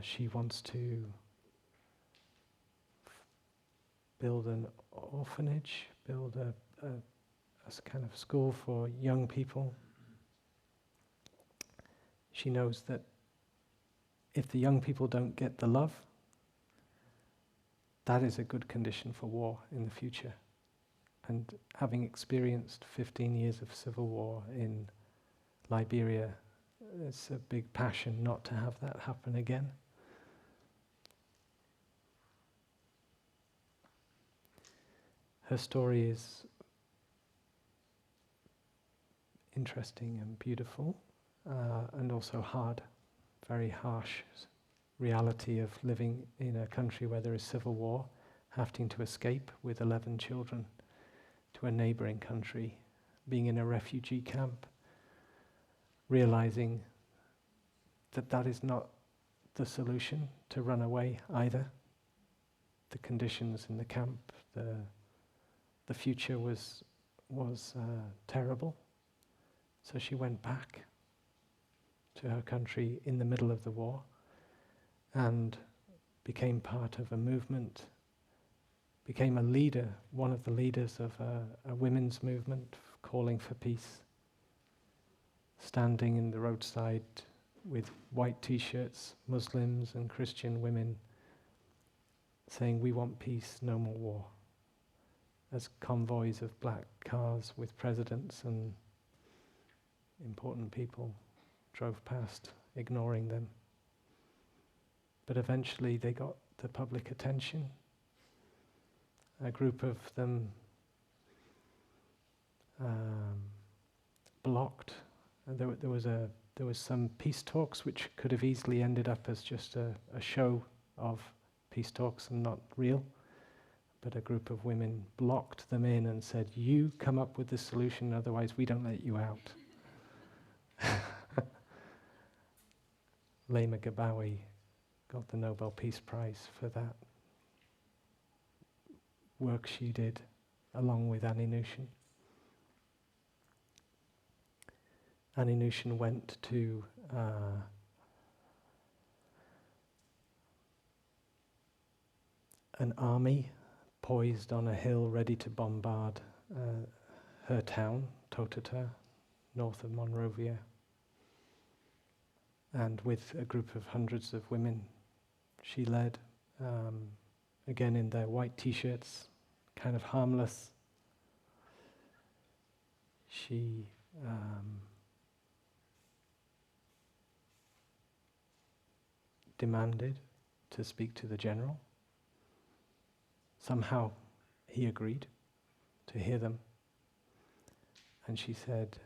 she wants to build an orphanage, build a kind of school for young people. She knows that if the young people don't get the love, that is a good condition for war in the future. And having experienced 15 years of civil war in Liberia, it's a big passion not to have that happen again. Her story is interesting and beautiful, and also hard, very harsh reality of living in a country where there is civil war, having to escape with 11 children to a neighboring country, being in a refugee camp, realizing that that is not the solution, to run away either. The conditions in the camp, the future was terrible. So she went back to her country in the middle of the war and became part of a movement, became a leader, one of the leaders of a women's movement calling for peace, standing in the roadside with white t-shirts, Muslims and Christian women, saying, "We want peace, no more war," as convoys of black cars with presidents and important people drove past, ignoring them. But eventually they got the public attention. A group of them blocked. And there was some peace talks which could have easily ended up as just a show of peace talks and not real. But a group of women blocked them in and said, "You come up with the solution, otherwise we don't let you out." Lema Gabawi got the Nobel Peace Prize for that work she did along with Annie Nushin. Annie Nushin went to an army poised on a hill ready to bombard her town, Totata, north of Monrovia. And with a group of hundreds of women, she led, again in their white t-shirts, kind of harmless. She demanded to speak to the general. Somehow he agreed to hear them. And she said,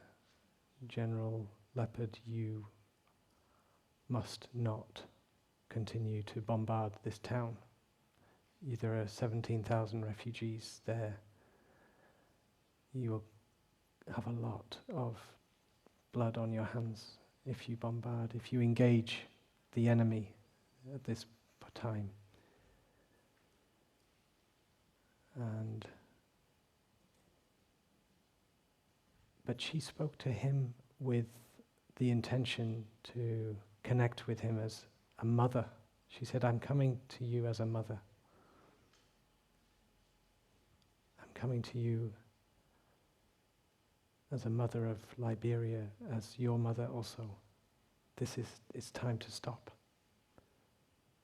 "General Leopard, you must not continue to bombard this town. There are 17,000 refugees there. You will have a lot of blood on your hands if you bombard, if you engage the enemy at this time." But she spoke to him with the intention to connect with him as a mother. She said, "I'm coming to you as a mother. I'm coming to you as a mother of Liberia, as your mother also. It's time to stop."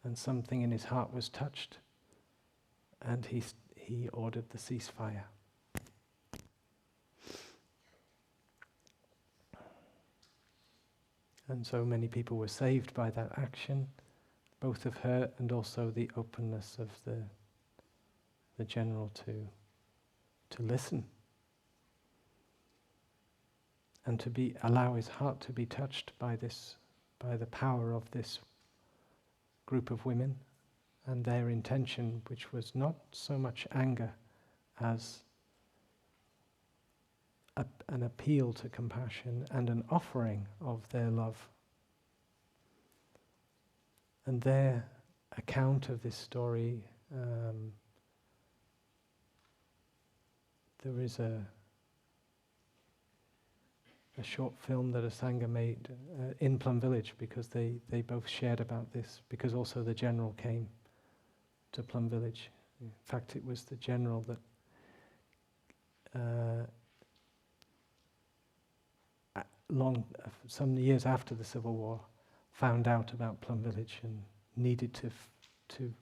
And something in his heart was touched, and he ordered the ceasefire. And so many people were saved by that action, both of her and also the openness of the general to listen and to allow his heart to be touched by the power of this group of women and their intention, which was not so much anger as an appeal to compassion and an offering of their love. And their account of this story, there is a short film that a Sangha made in Plum Village, because they both shared about this, because also the general came to Plum Village. In fact, it was the general that some years after the Civil War, found out about Plum Village and needed to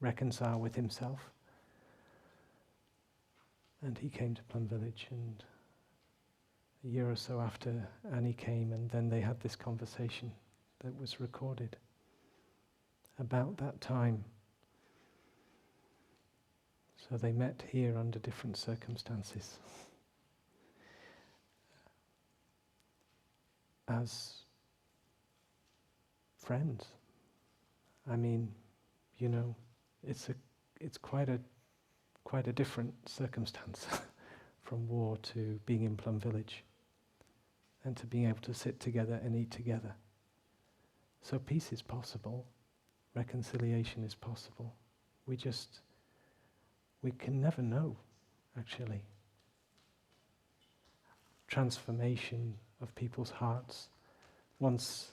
reconcile with himself. And he came to Plum Village, and a year or so after Annie came, and then they had this conversation that was recorded about that time. So they met here under different circumstances, as friends. I mean, it's quite a different circumstance from war to being in Plum Village and to being able to sit together and eat together. So peace is possible, reconciliation is possible. We can never know, actually. Transformation of people's hearts, once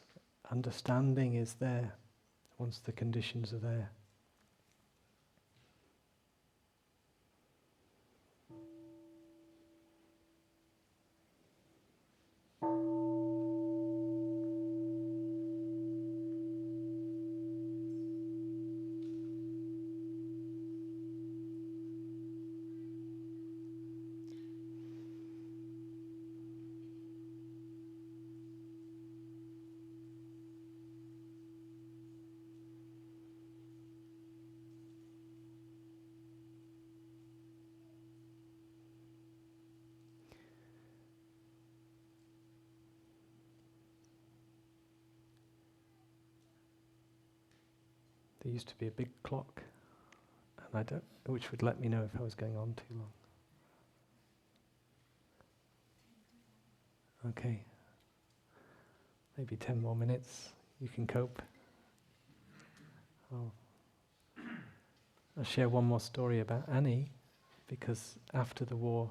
understanding is there, once the conditions are there. There used to be a big clock, and which would let me know if I was going on too long. Okay, maybe 10 more minutes. You can cope. I'll share one more story about Annie, because after the war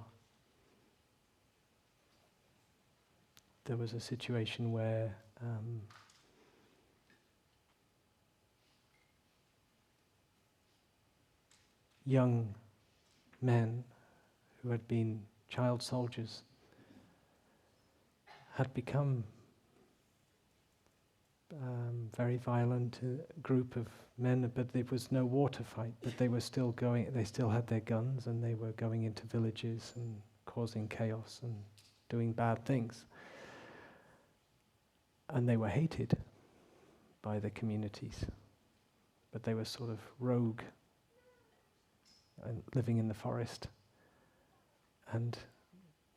there was a situation where young men who had been child soldiers had become very violent, a group of men, but there was no war to fight, but they were still going, they still had their guns and they were going into villages and causing chaos and doing bad things. And they were hated by the communities, but they were sort of rogue and living in the forest. And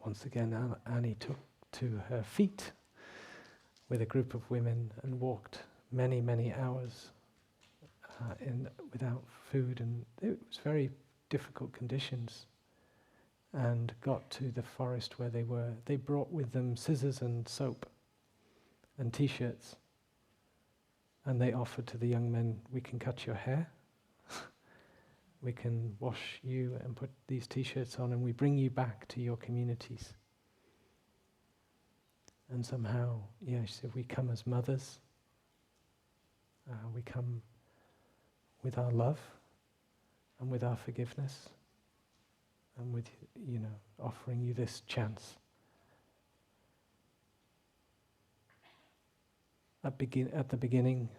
once again, Annie took to her feet with a group of women and walked many, many hours without food, and it was very difficult conditions, and got to the forest where they were. They brought with them scissors and soap and t-shirts, and they offered to the young men, we can cut your hair, we can wash you and put these t-shirts on, and we bring you back to your communities. And somehow, she said, we come as mothers, we come with our love and with our forgiveness and with, offering you this chance. At the beginning,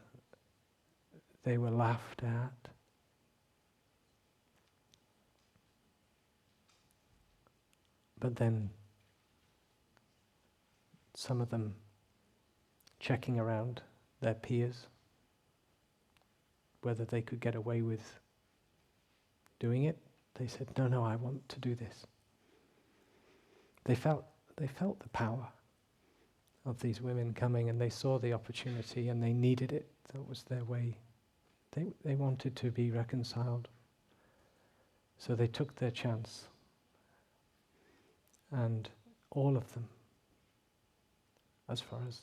they were laughed at. But then some of them checking around their peers, whether they could get away with doing it, they said, no, I want to do this. They felt the power of these women coming, and they saw the opportunity and they needed it. That was their way. They wanted to be reconciled. So they took their chance. And all of them, as far as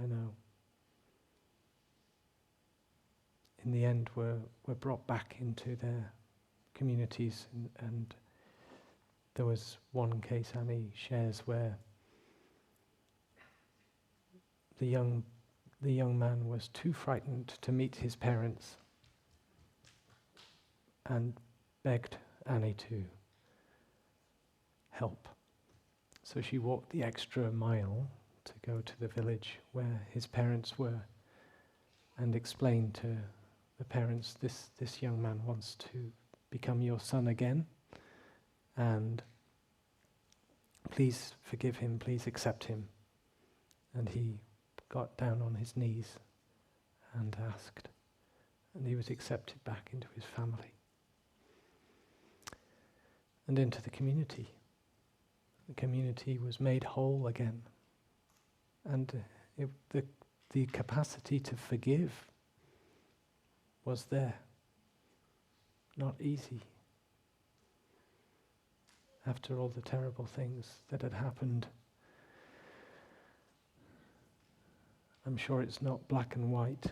I know, in the end were brought back into their communities, and there was one case Annie shares where the young man was too frightened to meet his parents and begged Annie to help. So she walked the extra mile to go to the village where his parents were and explained to the parents, this young man wants to become your son again, and please forgive him, please accept him. And he got down on his knees and asked, and he was accepted back into his family and into the community. The community was made whole again, and the capacity to forgive was there. Not easy. After all the terrible things that had happened, I'm sure it's not black and white,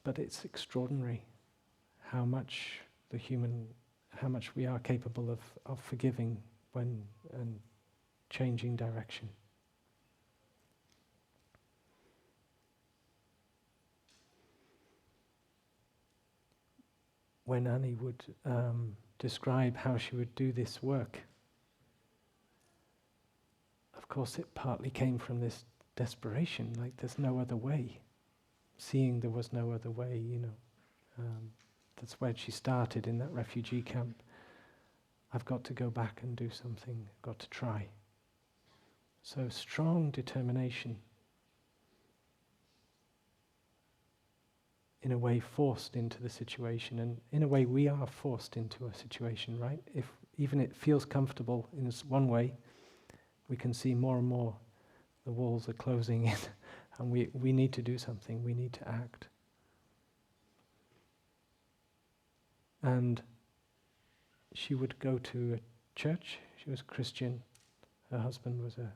but it's extraordinary how much we are capable of forgiving when and changing direction. When Annie would describe how she would do this work, of course it partly came from this desperation, like there's no other way. Seeing there was no other way, that's where she started in that refugee camp. I've got to go back and do something, I've got to try. So strong determination, in a way forced into the situation, and in a way we are forced into a situation, right? If even it feels comfortable in one way, we can see more and more the walls are closing in, and we need to do something, we need to act. And she would go to a church, she was a Christian, her husband was a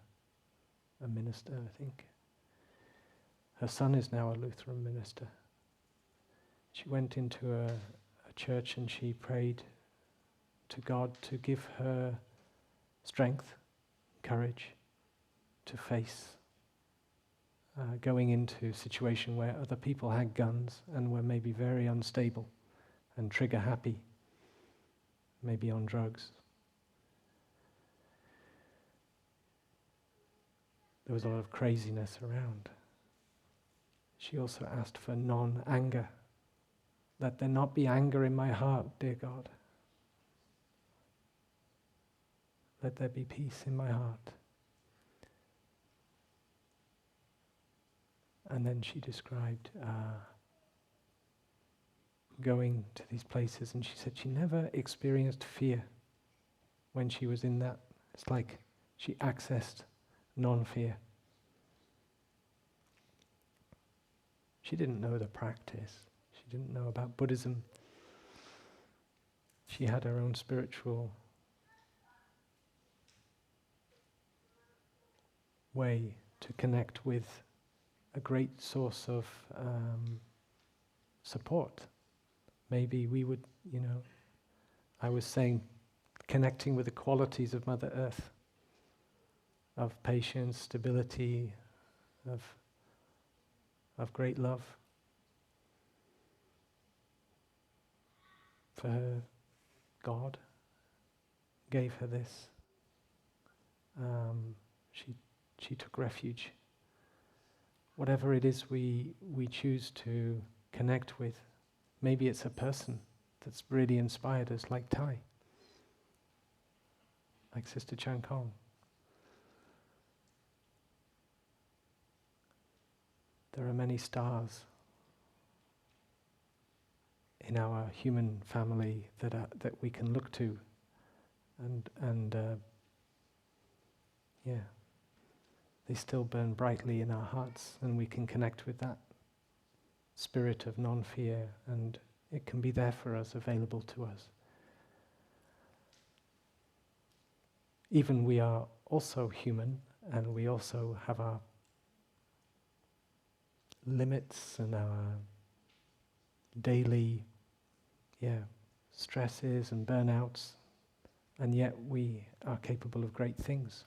minister, I think. Her son is now a Lutheran minister. She went into a church and she prayed to God to give her strength, courage to face going into a situation where other people had guns and were maybe very unstable and trigger happy, maybe on drugs. There was a lot of craziness around. She also asked for non-anger. Let there not be anger in my heart, dear God. Let there be peace in my heart. And then she described going to these places, and she said she never experienced fear when she was in that. It's like she accessed non-fear. She didn't know the practice. She didn't know about Buddhism. She had her own spiritual way to connect with a great source of support. Maybe we would, I was saying, connecting with the qualities of Mother Earth, of patience, stability, of great love. For her, God gave her this. She took refuge. Whatever it is we choose to connect with, maybe it's a person that's really inspired us, like Thai, like Sister Chan Kong. There are many stars in our human family that we can look to, and they still burn brightly in our hearts, and we can connect with that spirit of non-fear, and it can be there for us, available to us. Even we are also human, and we also have our limits and our daily stresses and burnouts, and yet we are capable of great things,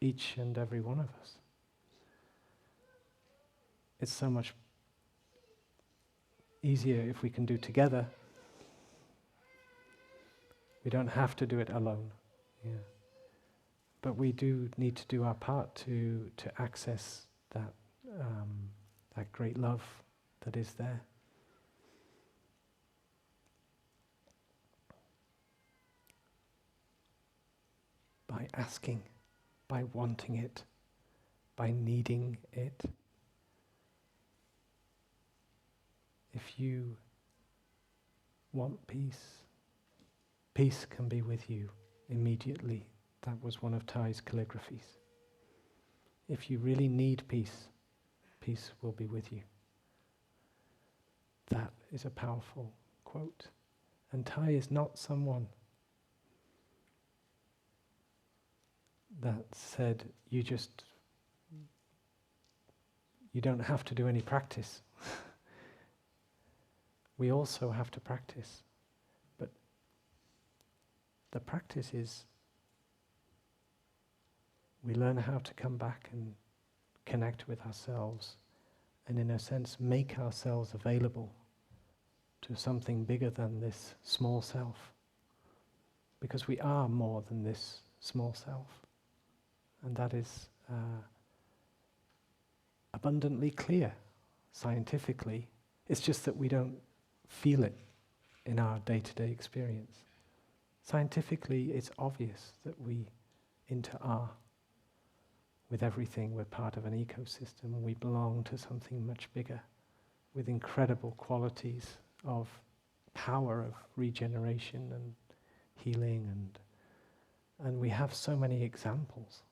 each and every one of us. It's so much easier if we can do together. We don't have to do it alone. But we do need to do our part to access that great love that is there. By asking, by wanting it, by needing it. If you want peace, peace can be with you immediately. That was one of Thai's calligraphies. If you really need peace, peace will be with you. That is a powerful quote. And Thai is not someone that said, you don't have to do any practice. We also have to practice. But the practice is we learn how to come back and connect with ourselves, and in a sense make ourselves available to something bigger than this small self. Because we are more than this small self. And that is abundantly clear scientifically. It's just that we don't feel it in our day-to-day experience. Scientifically, it's obvious that we inter-are with everything. We're part of an ecosystem. We belong to something much bigger with incredible qualities of power of regeneration and healing, and we have so many examples.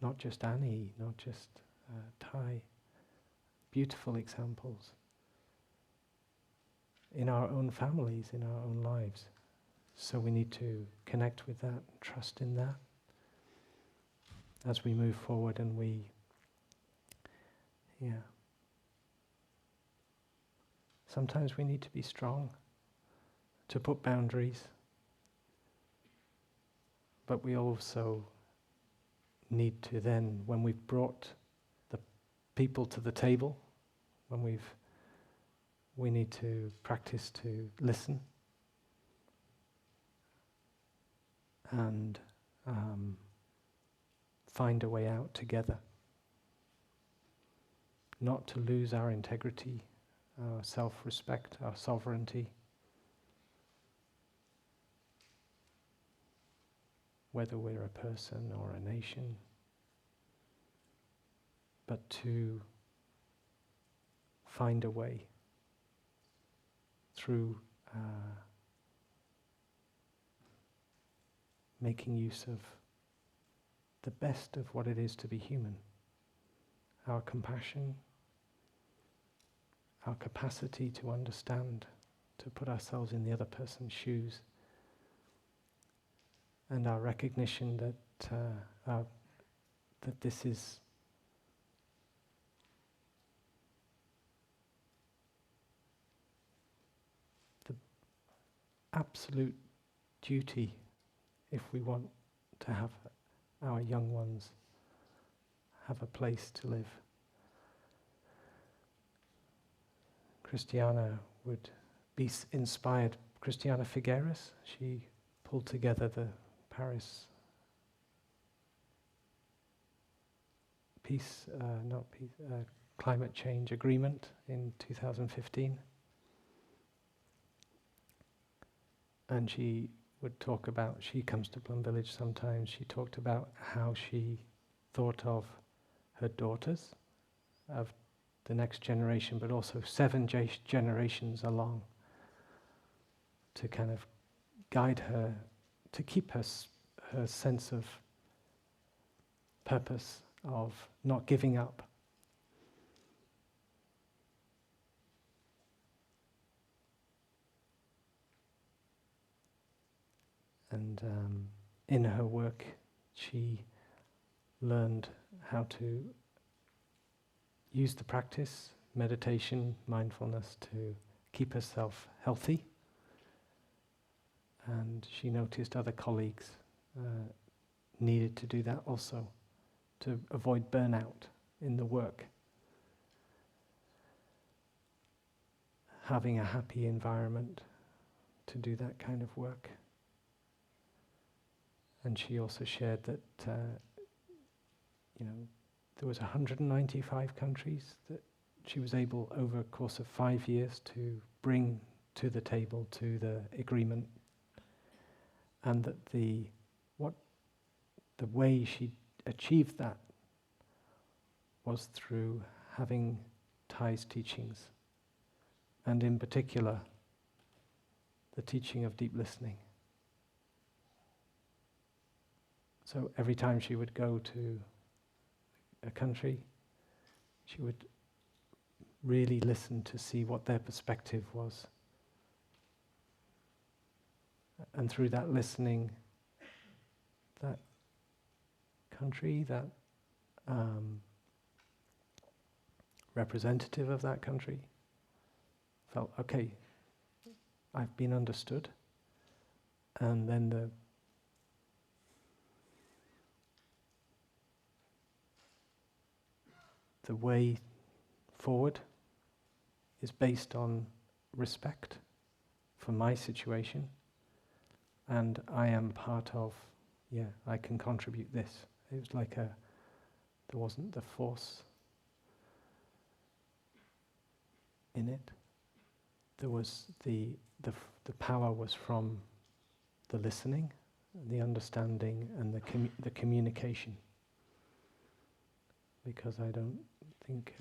Not just Annie, not just Thai. Beautiful examples in our own families, in our own lives. So we need to connect with that, trust in that as we move forward, and sometimes we need to be strong to put boundaries, but we also need to then, when we've brought the people to the table, we need to practice to listen and find a way out together. Not to lose our integrity, our self-respect, our sovereignty, whether we're a person or a nation, but to find a way through making use of the best of what it is to be human. Our compassion, our capacity to understand, to put ourselves in the other person's shoes, and our recognition that this is the absolute duty if we want to have our young ones have a place to live. Christiana would be inspired. Christiana Figueres, she pulled together the Paris climate change agreement in 2015. And she would talk about, she comes to Plum Village sometimes, she talked about how she thought of her daughters, of the next generation, but also 7 generations along, to kind of guide her, to keep her sense of purpose, of not giving up. And in her work, she learned how to use the practice, meditation, mindfulness, to keep herself healthy. And she noticed other colleagues needed to do that also, to avoid burnout in the work. Having a happy environment to do that kind of work. And she also shared that there was 195 countries that she was able, over a course of 5 years, to bring to the table, to the agreement, and that the way she achieved that was through having Thay's teachings, and in particular, the teaching of deep listening. So every time she would go to a country, she would really listen to see what their perspective was. And through that listening, that country, that representative of that country felt, okay, I've been understood. And then the way forward is based on respect for my situation, and I am part of, I can contribute this. It was like there wasn't the force in it. There was the power was from the listening, the understanding, and the communication. Because I don't think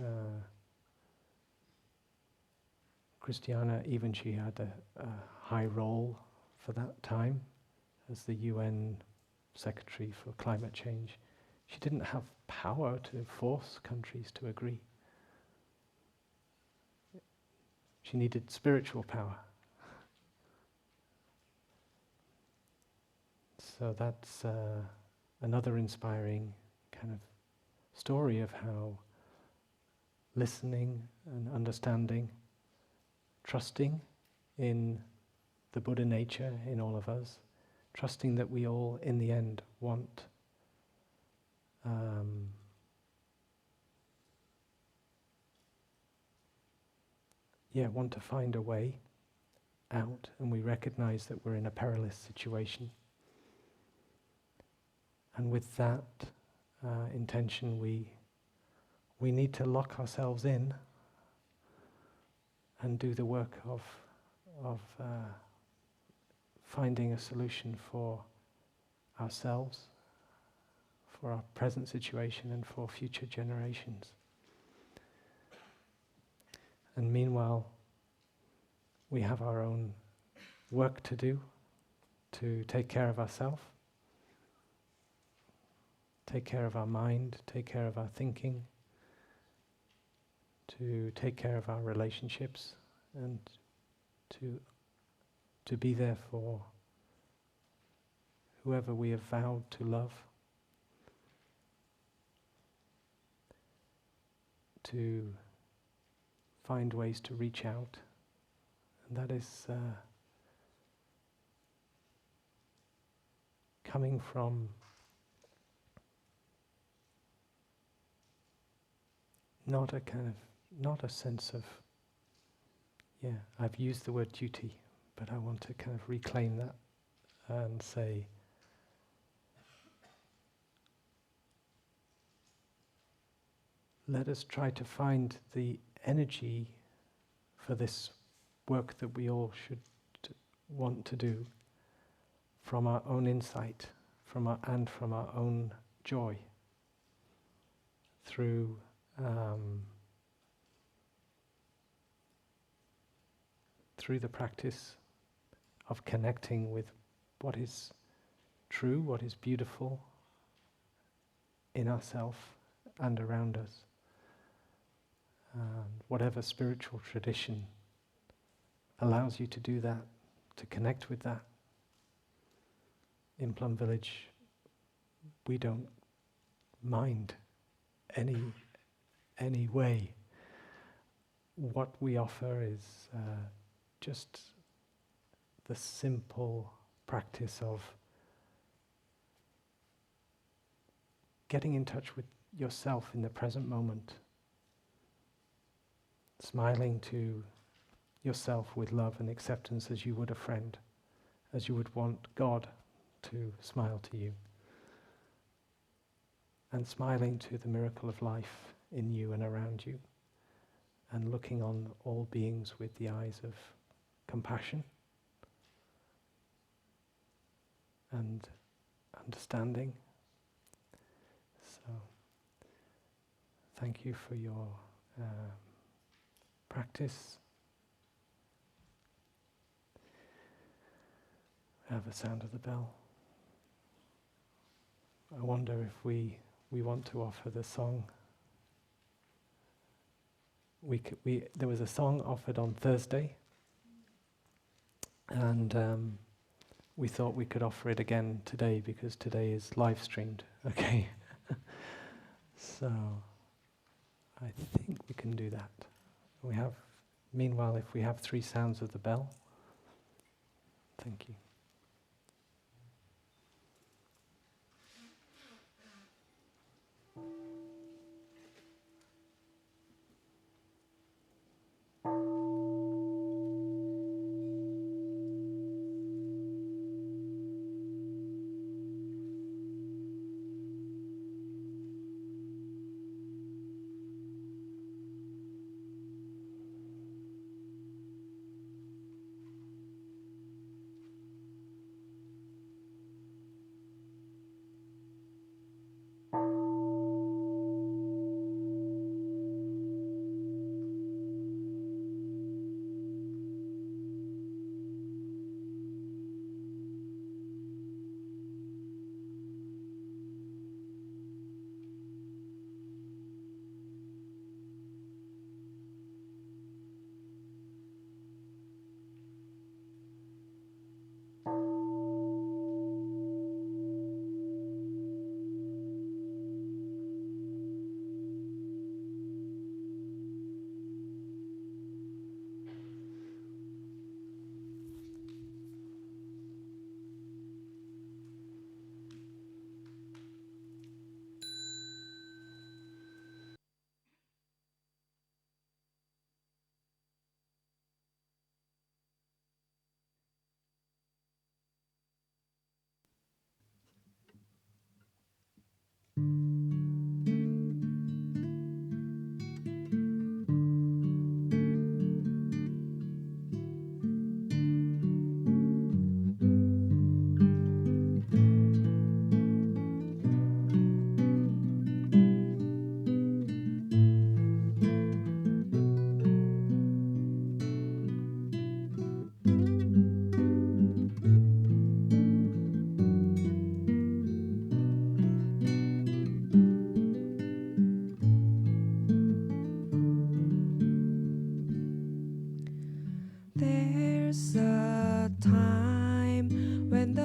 Christiana, even she had a high role for that time as the UN Secretary for Climate Change. She didn't have power to force countries to agree. She needed spiritual power. So that's another inspiring kind of story of how listening and understanding, trusting in the Buddha nature in all of us, trusting that we all, in the end, want to find a way out, and we recognize that we're in a perilous situation. And with that intention, we need to lock ourselves in and do the work of finding a solution for ourselves, for our present situation, and for future generations. And meanwhile, we have our own work to do to take care of ourselves, take care of our mind, take care of our thinking, to take care of our relationships, and to be there for whoever we have vowed to love, to find ways to reach out. And that is coming from not a sense of, I've used the word duty, but I want to kind of reclaim that and say, let us try to find the energy for this work that we all should want to do from our own insight, from our own joy, through the practice of connecting with what is true, what is beautiful in ourselves and around us. Whatever spiritual tradition allows you to do that, to connect with that. In Plum Village, we don't mind any way. What we offer is just the simple practice of getting in touch with yourself in the present moment, smiling to yourself with love and acceptance as you would a friend, as you would want God to smile to you, and smiling to the miracle of life in you and around you, and looking on all beings with the eyes of compassion and understanding. So, thank you for your practice. We have the sound of the bell. I wonder if we want to offer the song. There was a song offered on Thursday, and we thought we could offer it again today because today is live streamed. Okay, so I think we can do that. Meanwhile, if we have 3 sounds of the bell. Thank you.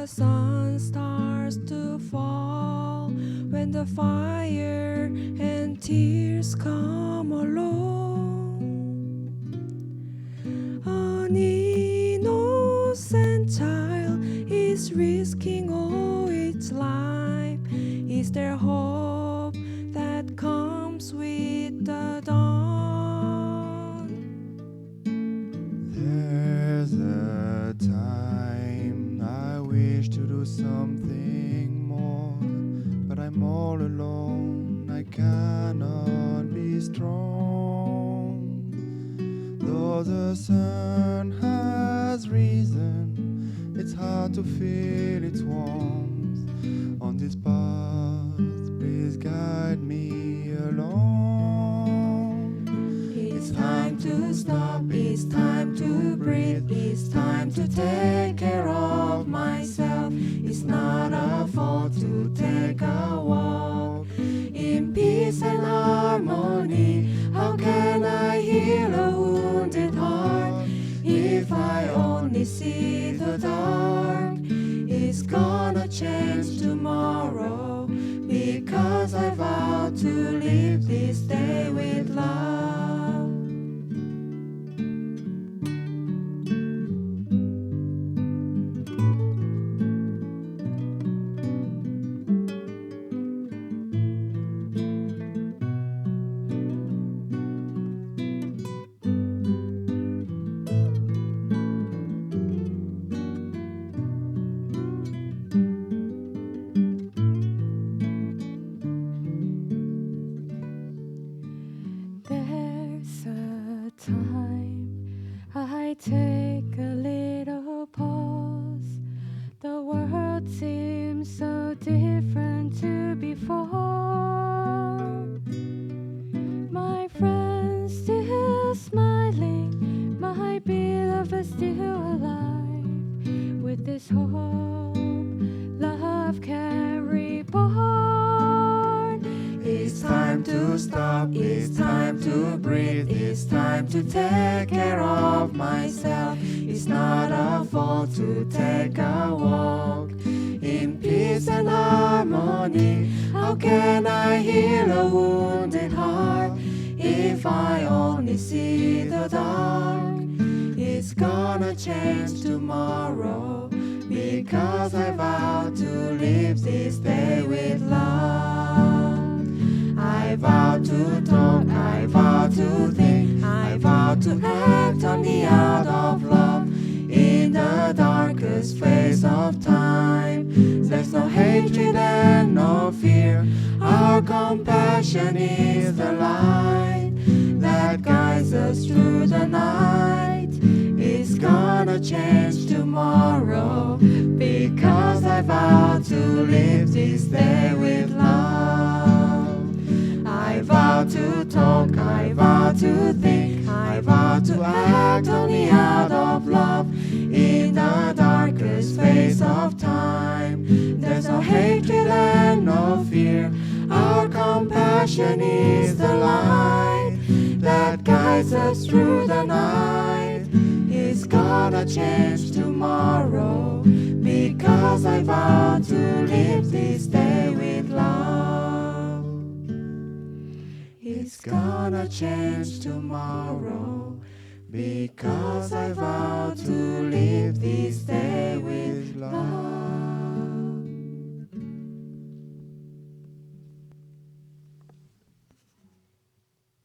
the sun starts to fall, when the fire and tears come along, an innocent child is risking all its life. Is there hope that comes with the dawn? There's a time I wish to do something more, but I'm all alone, I cannot be strong. Though the sun has risen, it's hard to feel its warmth. On this path, please guide me along. It's time to stop, it's time to breathe, it's time to take care of myself. It's not a fault to take a walk in peace and harmony. How can I heal a wounded heart if I only see the dark? It's gonna change tomorrow, because I vowed to live this day with love. There's a time I take a little pause. The world seems so different to before. My friends still smiling, my beloved still alive. With this hope, love can reborn. It's time to stop, it's time to breathe, it's time to take care of myself. It's not a fault to take a walk in peace and harmony. How can I heal a wounded heart if I only see the dark? It's gonna change tomorrow, because I vow to live this day with love. I vow to talk, I vow to think, I vow to act on the out of love. In the darkest phase of time, there's no hatred and no fear. Our compassion is the light that guides us through the night. It's gonna change tomorrow, because I vow to live this day with love. I vow to talk, I vow to think, I vow to act only out of love. In the darkest phase of time, there's no hatred and no fear. Our compassion is the light that guides us through the night. It's gonna change tomorrow, because I vow to live this day with love. It's gonna change tomorrow, because I vow to live this day with love.